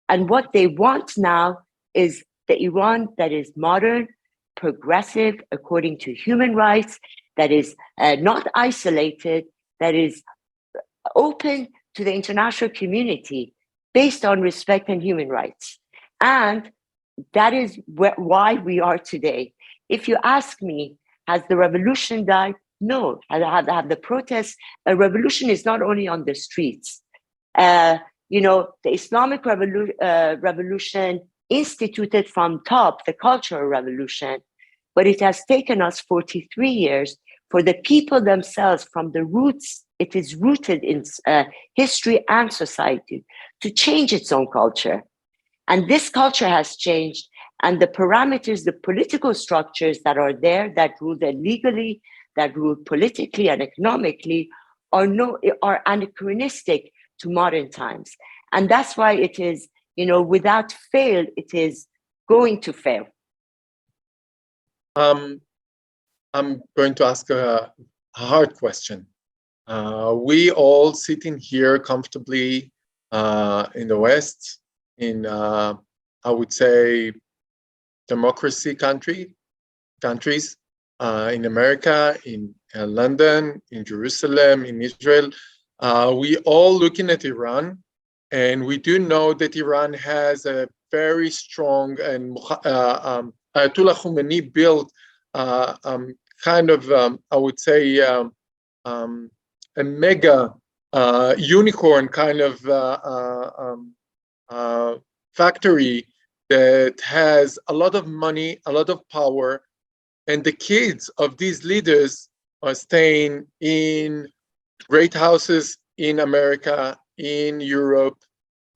Speaker 2: And what they want now is the Iran that is modern, progressive, according to human rights, that is not isolated, that is open to the international community based on respect and human rights. And that is why we are today. If you ask me, has the revolution died? No. Have the protests? A revolution is not only on the streets. The Islamic revolution instituted from top, the cultural revolution, but it has taken us 43 years for the people themselves, from the roots, it is rooted in history and society, to change its own culture. And this culture has changed, and the parameters, the political structures that are there, that rule them legally, that rule politically and economically, are anachronistic to modern times. And that's why it is, without fail, it is going to fail.
Speaker 1: I'm going to ask a hard question. We all sitting here comfortably in the West, in I would say democracy countries, in America, in London, in Jerusalem, in Israel. We all looking at Iran, and we do know that Iran has a very strong, and Ayatollah Khomeini built I would say, a mega unicorn kind of factory that has a lot of money, a lot of power, and the kids of these leaders are staying in great houses in America, in Europe,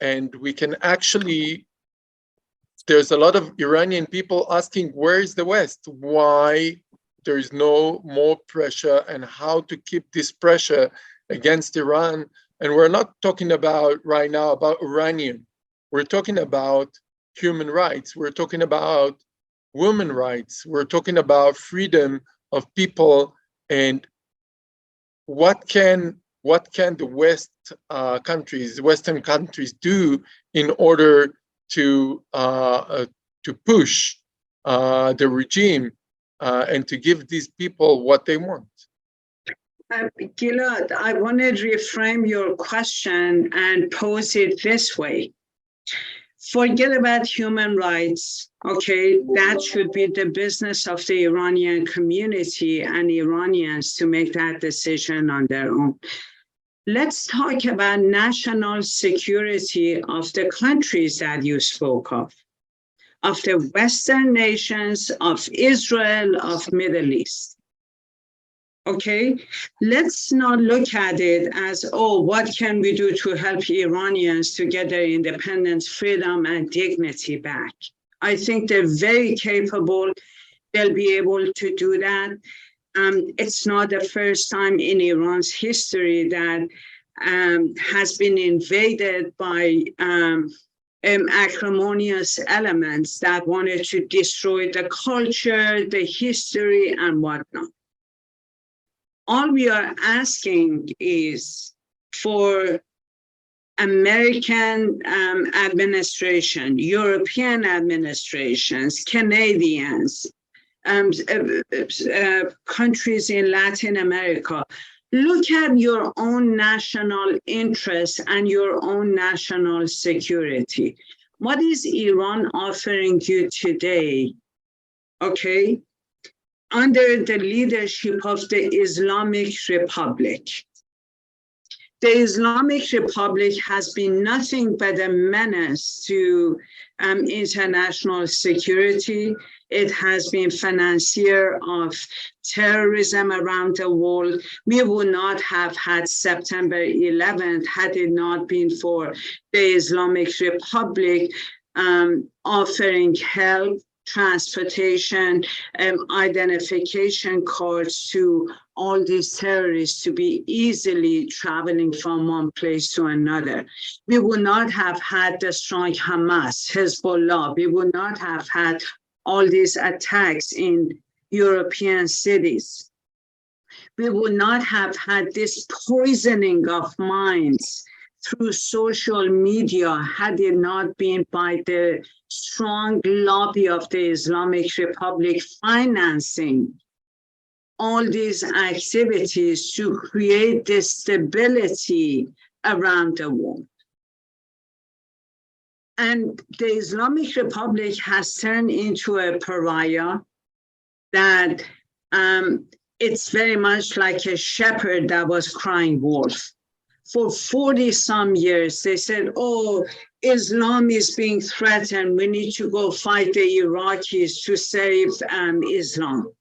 Speaker 1: and we can actually, there's a lot of Iranian people asking, where is the West? Why there is no more pressure, and how to keep this pressure against Iran? And we're not talking about right now about Iranian. We're talking about human rights. We're talking about women rights. We're talking about freedom of people. And what can the Western countries do in order to push the regime and to give these people what they want?
Speaker 3: Gilad, I want to reframe your question and pose it this way. Forget about human rights, okay? That should be the business of the Iranian community and Iranians to make that decision on their own. Let's talk about national security of the countries that you spoke of. of the Western nations, of Israel, of Middle East. Okay, let's not look at it as, oh, what can we do to help Iranians to get their independence, freedom, and dignity back? I think they're very capable. They'll be able to do that. It's not the first time in Iran's history that has been invaded by acrimonious elements that wanted to destroy the culture, the history, and whatnot. All we are asking is for American administration, European administrations, Canadians, countries in Latin America, look at your own national interests and your own national security. What is Iran offering you today? Okay, under the leadership of the Islamic Republic. The Islamic Republic has been nothing but a menace to international security. It has been financier of terrorism around the world. We would not have had September 11th had it not been for the Islamic Republic offering help, transportation, identification cards to all these terrorists to be easily traveling from one place to another. We would not have had the strong Hamas, Hezbollah. We would not have had all these attacks in European cities. We would not have had this poisoning of minds through social media had it not been by the strong lobby of the Islamic Republic financing all these activities to create this stability around the world. And the Islamic Republic has turned into a pariah that it's very much like a shepherd that was crying wolf. For 40 some years, they said, oh, Islam is being threatened. We need to go fight the Iraqis to save Islam.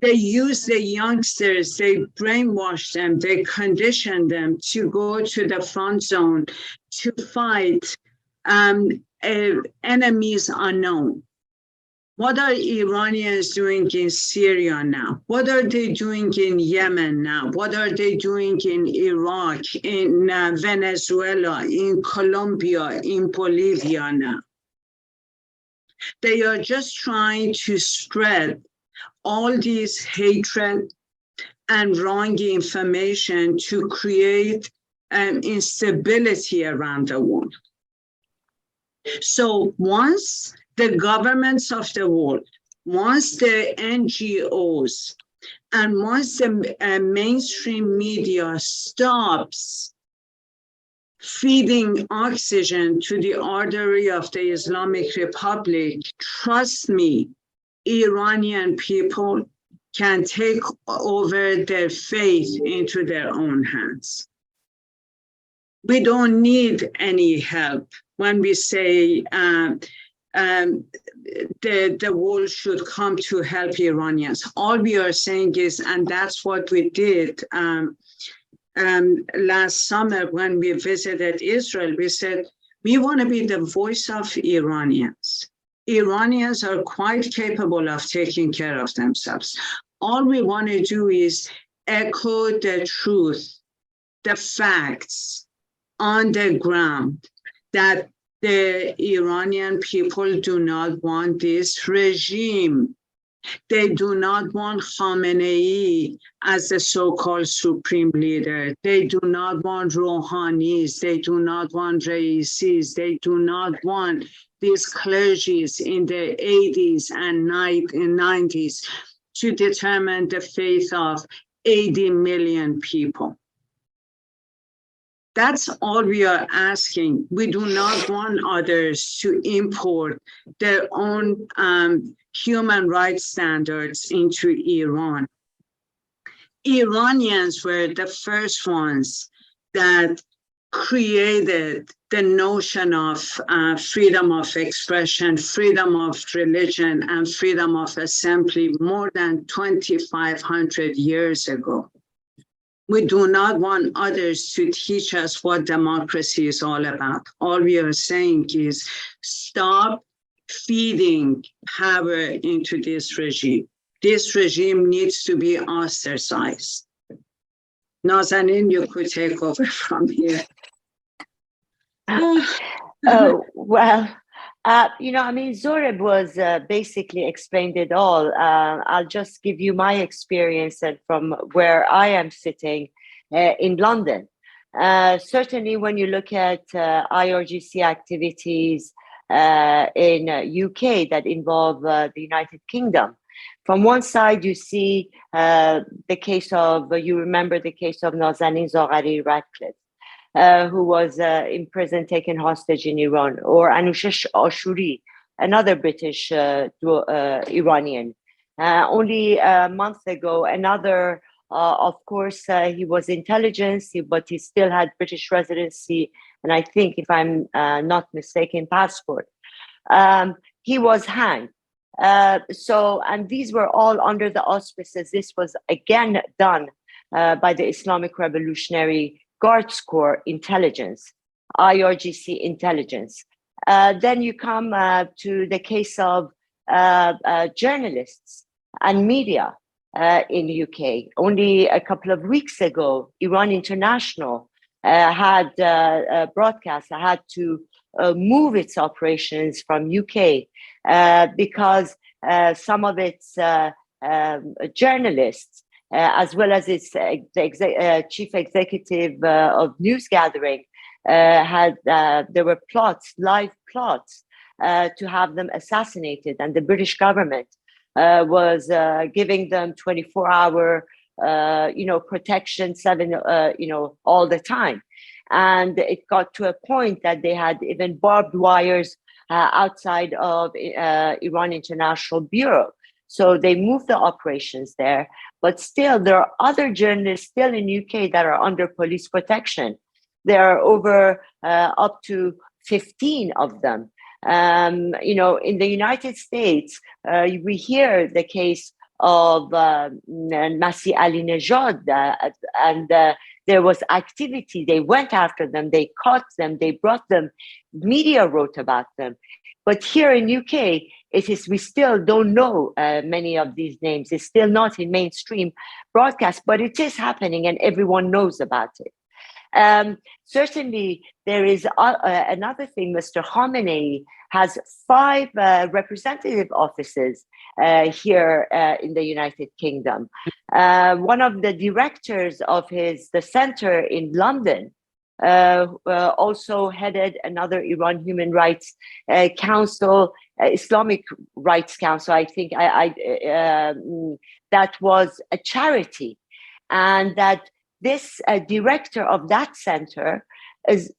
Speaker 3: They use the youngsters, they brainwash them, they condition them to go to the front zone to fight enemies unknown. What are Iranians doing in Syria now? What are they doing in Yemen now? What are they doing in Iraq, in Venezuela, in Colombia, in Bolivia now? They are just trying to spread all this hatred and wrong information to create instability around the world. So once the governments of the world, once the NGOs, and once the mainstream media stops feeding oxygen to the artery of the Islamic Republic, trust me, Iranian people can take over their faith into their own hands. We don't need any help when we say the world should come to help Iranians. All we are saying is, and that's what we did last summer when we visited Israel, we said, we want to be the voice of Iranians. Iranians are quite capable of taking care of themselves. All we want to do is echo the truth, the facts on the ground, that the Iranian people do not want this regime. They do not want Khamenei as the so-called supreme leader. They do not want Rouhanis. They do not want Raisis. They do not want these clergies in the 80s and 90s to determine the fate of 80 million people. That's all we are asking. We do not want others to import their own human rights standards into Iran. Iranians were the first ones that created the notion of freedom of expression, freedom of religion, and freedom of assembly more than 2,500 years ago. We do not want others to teach us what democracy is all about. All we are saying is stop feeding power into this regime. This regime needs to be ostracized. Nazanin, you could take over from here.
Speaker 2: Oh, well, Zorib was basically explained it all. I'll just give you my experience and from where I am sitting in London. Certainly, when you look at IRGC activities in UK that involve the United Kingdom, from one side you see the case of, you remember the case of Nazanin Zaghari-Ratcliffe, who was in prison, taken hostage in Iran, or Anousheh Ashuri, another British Iranian. Only a month ago, another, of course, he was intelligence, but he still had British residency, and I think, if I'm not mistaken, passport. He was hanged. And these were all under the auspices. This was again done by the Islamic Revolutionary Guards Corps intelligence, IRGC intelligence. Then you come to the case of journalists and media in the UK. Only a couple of weeks ago, Iran International had to move its operations from UK because some of its journalists, as well as its chief executive of news gathering, there were live plots to have them assassinated, and the British government was giving them 24-hour, protection, all the time. And it got to a point that they had even barbed wires outside of Iran International Bureau. So they moved the operations there, but still there are other journalists still in UK that are under police protection. There are over up to 15 of them. In the United States, we hear the case of Masih Alinejad, and there was activity. They went after them, they caught them, they brought them, media wrote about them. But here in UK, we still don't know many of these names. It's still not in mainstream broadcast, but it is happening and everyone knows about it. Certainly, there is another thing. Mr. Khamenei has 5 representative offices here in the United Kingdom. One of the directors of the center in London also headed another Iran Human Rights Council, Islamic Rights Council, I think, that was a charity. And that this director of that center is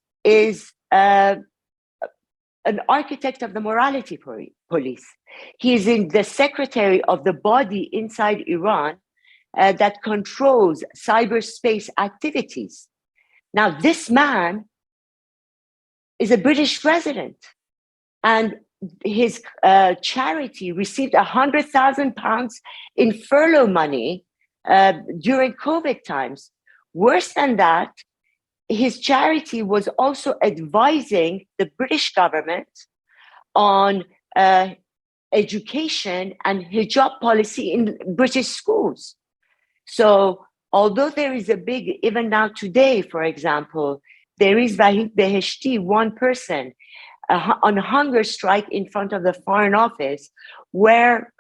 Speaker 2: an architect of the morality police. He is in the secretary of the body inside Iran that controls cyberspace activities. Now, this man is a British resident, and his charity received £100,000 in furlough money during COVID times. Worse than that, his charity was also advising the British government on education and hijab policy in British schools. So although there is a big, even now today, for example, there is Wahid Beheshti, one person, on hunger strike in front of the Foreign Office, where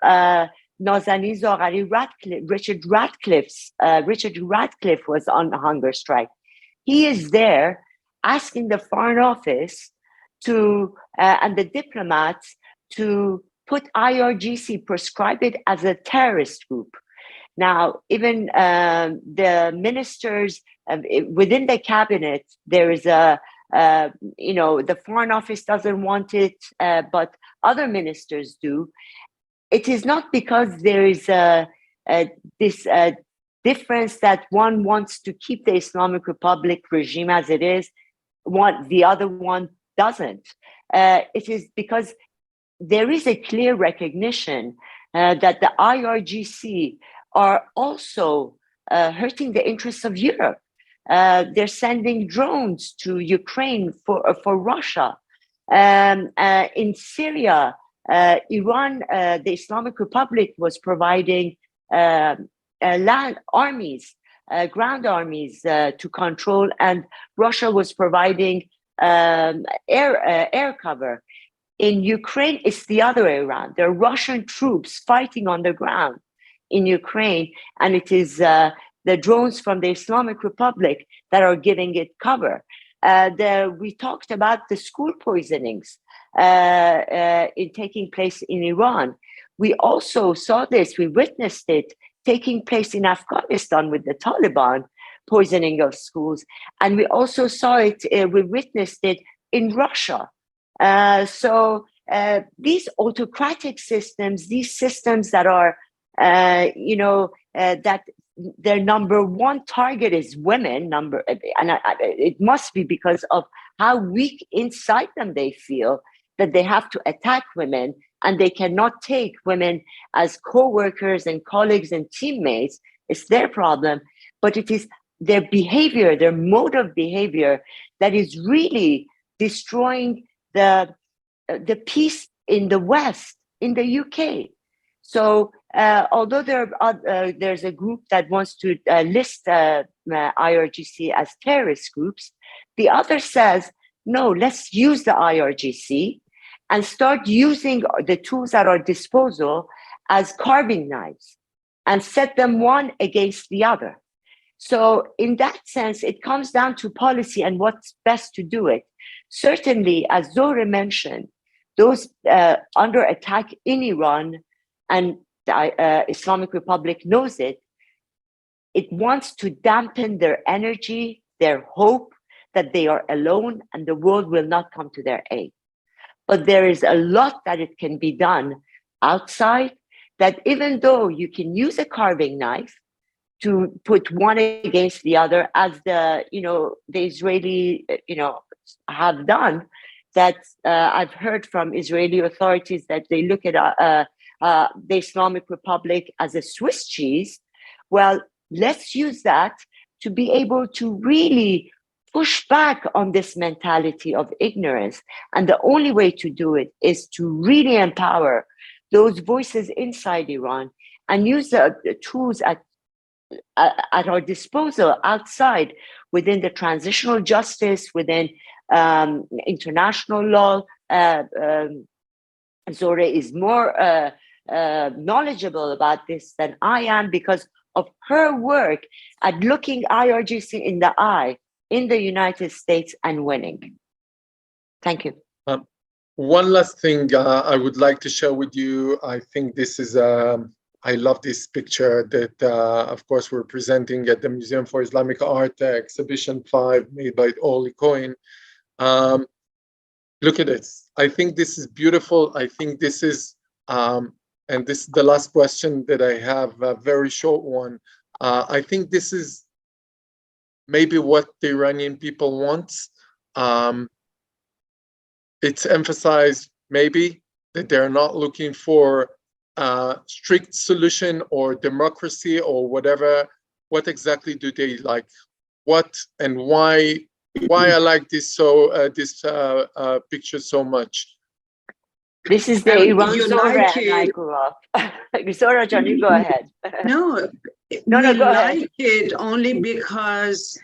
Speaker 2: Nazanin Zaghari-Ratcliffe, Richard Ratcliffe was on a hunger strike. He is there asking the Foreign Office and the diplomats to put IRGC, prescribe it as a terrorist group. Now, even the ministers within the cabinet, there is the Foreign Office doesn't want it, but other ministers do. It is not because there is this difference that one wants to keep the Islamic Republic regime as it is. the other one doesn't. It is because there is a clear recognition that the IRGC are also hurting the interests of Europe. They're sending drones to Ukraine for Russia. In Syria, Iran, the Islamic Republic, was providing land armies, ground armies to control, and Russia was providing air cover. In Ukraine, it's the other way around. There are Russian troops fighting on the ground in Ukraine, and it is the drones from the Islamic Republic that are giving it cover. We talked about the school poisonings taking place in Iran. We also saw this, we witnessed it taking place in Afghanistan with the Taliban poisoning of schools. And we also saw it, we witnessed it in Russia. So these autocratic systems, these systems that are, that their number one target is women, it must be because of how weak inside them they feel that they have to attack women, and they cannot take women as co-workers and colleagues and teammates. It's their problem, but it is their behavior, their mode of behavior that is really destroying the peace in the West, in the UK. So although there's a group that wants to list IRGC as terrorist groups, the other says, no, let's use the IRGC and start using the tools at our disposal as carving knives and set them one against the other. So in that sense, it comes down to policy and what's best to do it. Certainly, as Zohra mentioned, those under attack in Iran, and the Islamic Republic knows it, it wants to dampen their energy, their hope that they are alone and the world will not come to their aid. But there is a lot that it can be done outside, that even though you can use a carving knife to put one against the other, as the Israeli have done, that I've heard from Israeli authorities that they look at the Islamic Republic as a Swiss cheese. Well, let's use that to be able to really push back on this mentality of ignorance. And the only way to do it is to really empower those voices inside Iran and use the tools at our disposal outside, within the transitional justice, within international law. Zohra is more knowledgeable about this than I am because of her work at looking IRGC in the eye in the United States and winning. Thank you.
Speaker 1: One last thing I would like to share with you. I think this is, I love this picture that, of course, we're presenting at the Museum for Islamic Art, Exhibition 5, made by Oli Cohen. Look at this. I think this is beautiful. I think this is, and this is the last question that I have, a very short one. I think this is maybe what the Iranian people want. It's emphasized maybe that they're not looking for a strict solution or democracy or whatever. What exactly do they like? What and why I like this picture so much?
Speaker 2: This is the Iran Zohra I grew up. Zohra, John, you go ahead.
Speaker 3: No,
Speaker 2: go ahead.
Speaker 3: like it only because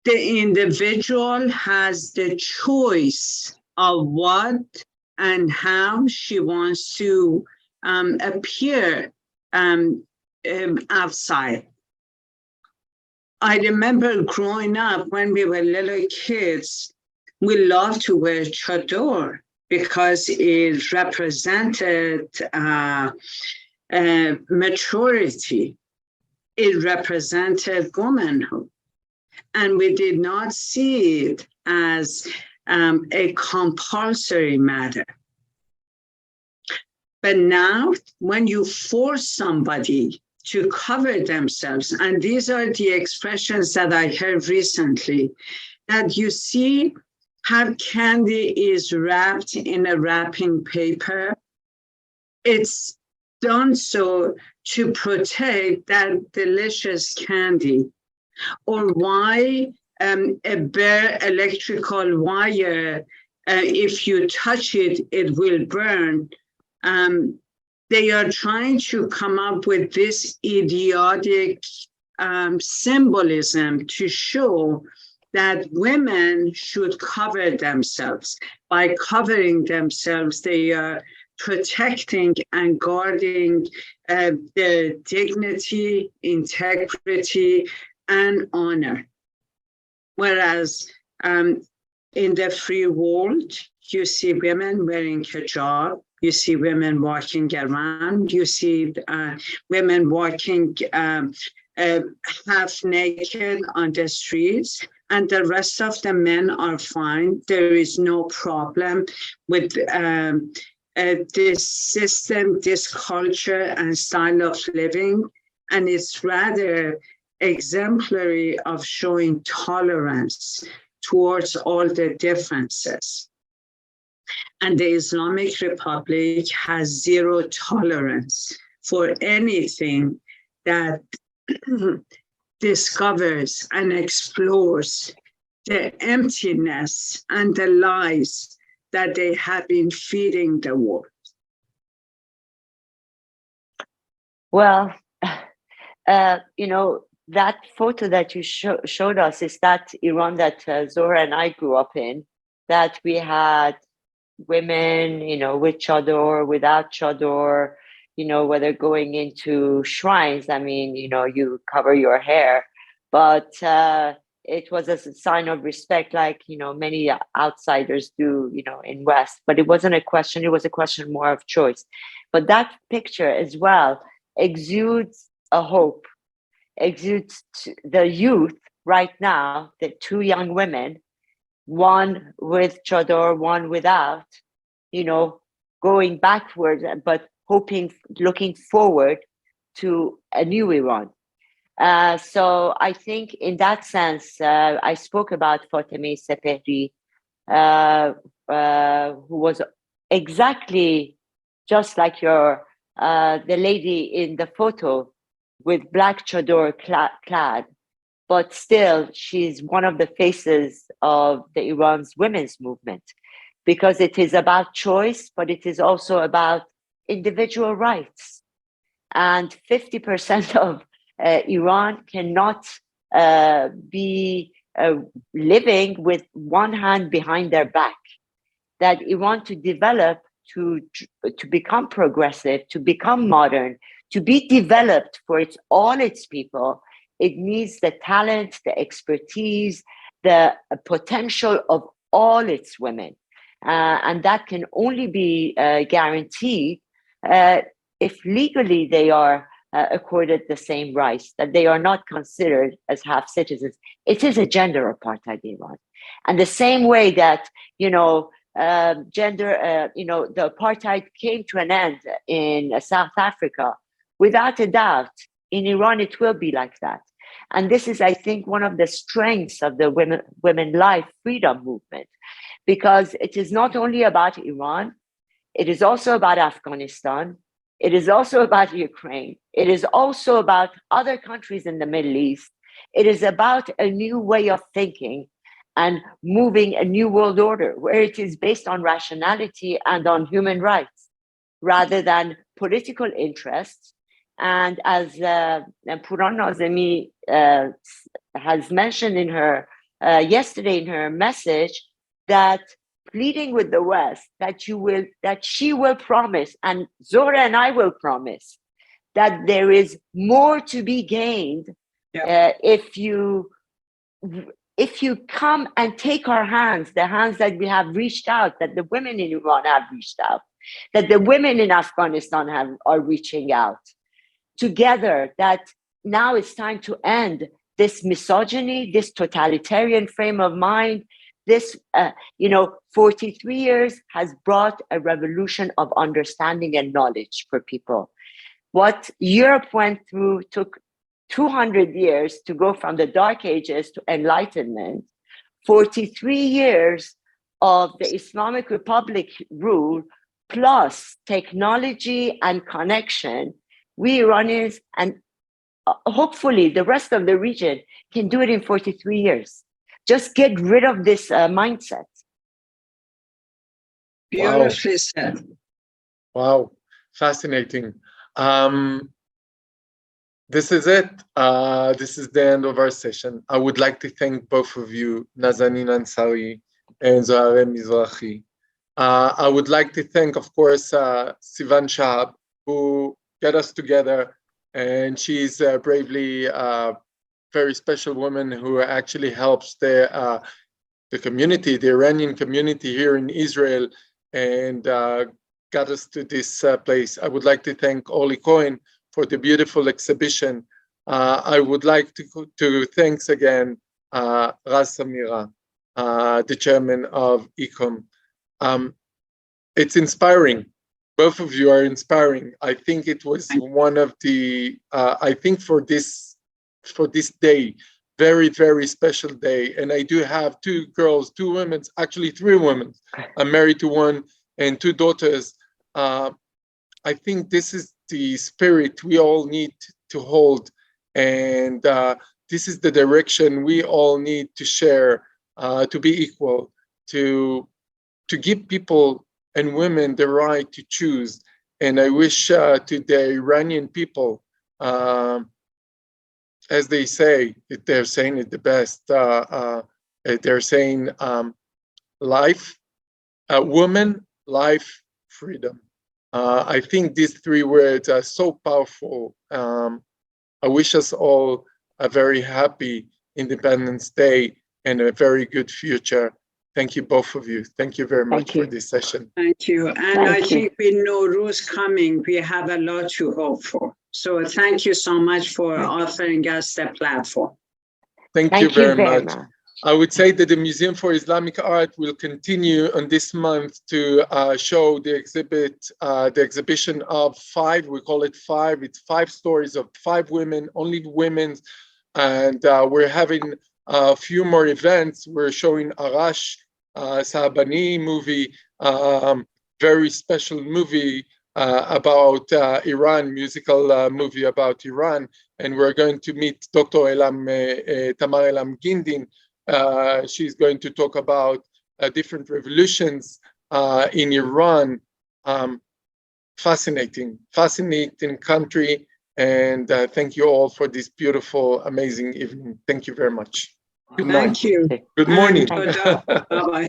Speaker 3: the individual has the choice of what and how she wants to appear outside. I remember growing up when we were little kids, we loved to wear chador because it represented maturity. It represented womanhood. And we did not see it as a compulsory matter. But now, when you force somebody to cover themselves, and these are the expressions that I heard recently, that you see how candy is wrapped in a wrapping paper. It's done so to protect that delicious candy. Or why a bare electrical wire, if you touch it, it will burn. They are trying to come up with this idiotic symbolism to show that women should cover themselves. By covering themselves, they are protecting and guarding their dignity, integrity, and honor. Whereas in the free world, you see women wearing hijab, you see women walking around, you see women walking half naked on the streets, and the rest of the men are fine. There is no problem with this system, this culture and style of living. And it's rather exemplary of showing tolerance towards all the differences. And the Islamic Republic has zero tolerance for anything that discovers and explores the emptiness and the lies that they have been feeding the world.
Speaker 2: Well, you know, that photo that you showed us is that Iran that Zohra and I grew up in, that we had women, you know, with chador, without chador, you know, whether going into shrines, I mean, you know, you cover your hair, but it was a sign of respect, like, you know, many outsiders do, you know, in West, but it wasn't a question, it was a question more of choice. But that picture as well exudes a hope, exudes the youth right now, the two young women, one with chador, one without, you know, going backwards, but hoping, looking forward to a new Iran. So I think in that sense, I spoke about Fatemeh Sepehri, who was exactly just like your, the lady in the photo with black chador clad, but still she's one of the faces of the Iran's women's movement, because it is about choice, but it is also about individual rights. And 50% of Iran cannot be living with one hand behind their back. That Iran to develop, to become progressive, to become modern, to be developed for all its people, it needs the talent, the expertise, the potential of all its women. And that can only be guaranteed if legally they are accorded the same rights, that they are not considered as half citizens. It is a gender apartheid in Iran. And the same way that, you know, gender, you know, the apartheid came to an end in South Africa, without a doubt, in Iran, it will be like that. And this is, I think, one of the strengths of the women life freedom movement, because it is not only about Iran, it is also about Afghanistan, it is also about Ukraine, it is also about other countries in the Middle East. It is about a new way of thinking and moving a new world order where it is based on rationality and on human rights rather than political interests. And as Puran Nazemi has mentioned in her yesterday in her message, that pleading with the West, that she will promise, and Zohra and I will promise, that there is more to be gained if you come and take our hands, the hands that we have reached out, that the women in Iran have reached out, that the women in Afghanistan are reaching out together, that now it's time to end this misogyny, this totalitarian frame of mind. This, 43 years has brought a revolution of understanding and knowledge for people. What Europe went through took 200 years to go from the Dark Ages to Enlightenment. 43 years of the Islamic Republic rule, plus technology and connection, we Iranians and hopefully the rest of the region can do it in 43 years. Just get rid of this mindset.
Speaker 3: Beautifully said.
Speaker 1: Wow, fascinating. This is it. This is the end of our session. I would like to thank both of you, Nazanin Ansari and Zohar Mizrahi. I would like to thank, of course, Sivan Shahab, who got us together, and she's bravely a very special woman who actually helps the community, the Iranian community here in Israel, and got us to this place. I would like to thank Oli Cohen for the beautiful exhibition. I would like to thanks again Raz Samira, the chairman of ICOM. It's inspiring. Both of you are inspiring. I think it was one of the, I think for this day, very, very special day. And I do have two girls, two women, actually three women. I'm married to one and two daughters. I think this is the spirit we all need to hold. And this is the direction we all need to share, to be equal, to give people and women the right to choose. And I wish to the Iranian people, as they say, they're saying it the best, they're saying life, woman, life, freedom. I think these three words are so powerful. I wish us all a very happy Independence Day and a very good future. Thank you, both of you. Thank you very much for this session.
Speaker 3: Thank you. And I think with Nowruz coming, we have a lot to hope for. So thank you so much for offering us the platform.
Speaker 1: Thank you very much. I would say that the Museum for Islamic Art will continue on this month to show the exhibition of five, we call it five, it's 5 stories of 5 women, only women. And we're having a few more events. We're showing Arash Sahabani movie, very special movie about Iran, musical movie about Iran. And we're going to meet Dr. Tamar Elam Gindin. She's going to talk about different revolutions in Iran. Fascinating country. And thank you all for this beautiful, amazing evening. Thank you very much. Good night.
Speaker 3: Thank you.
Speaker 1: Good morning.
Speaker 3: Bye-bye.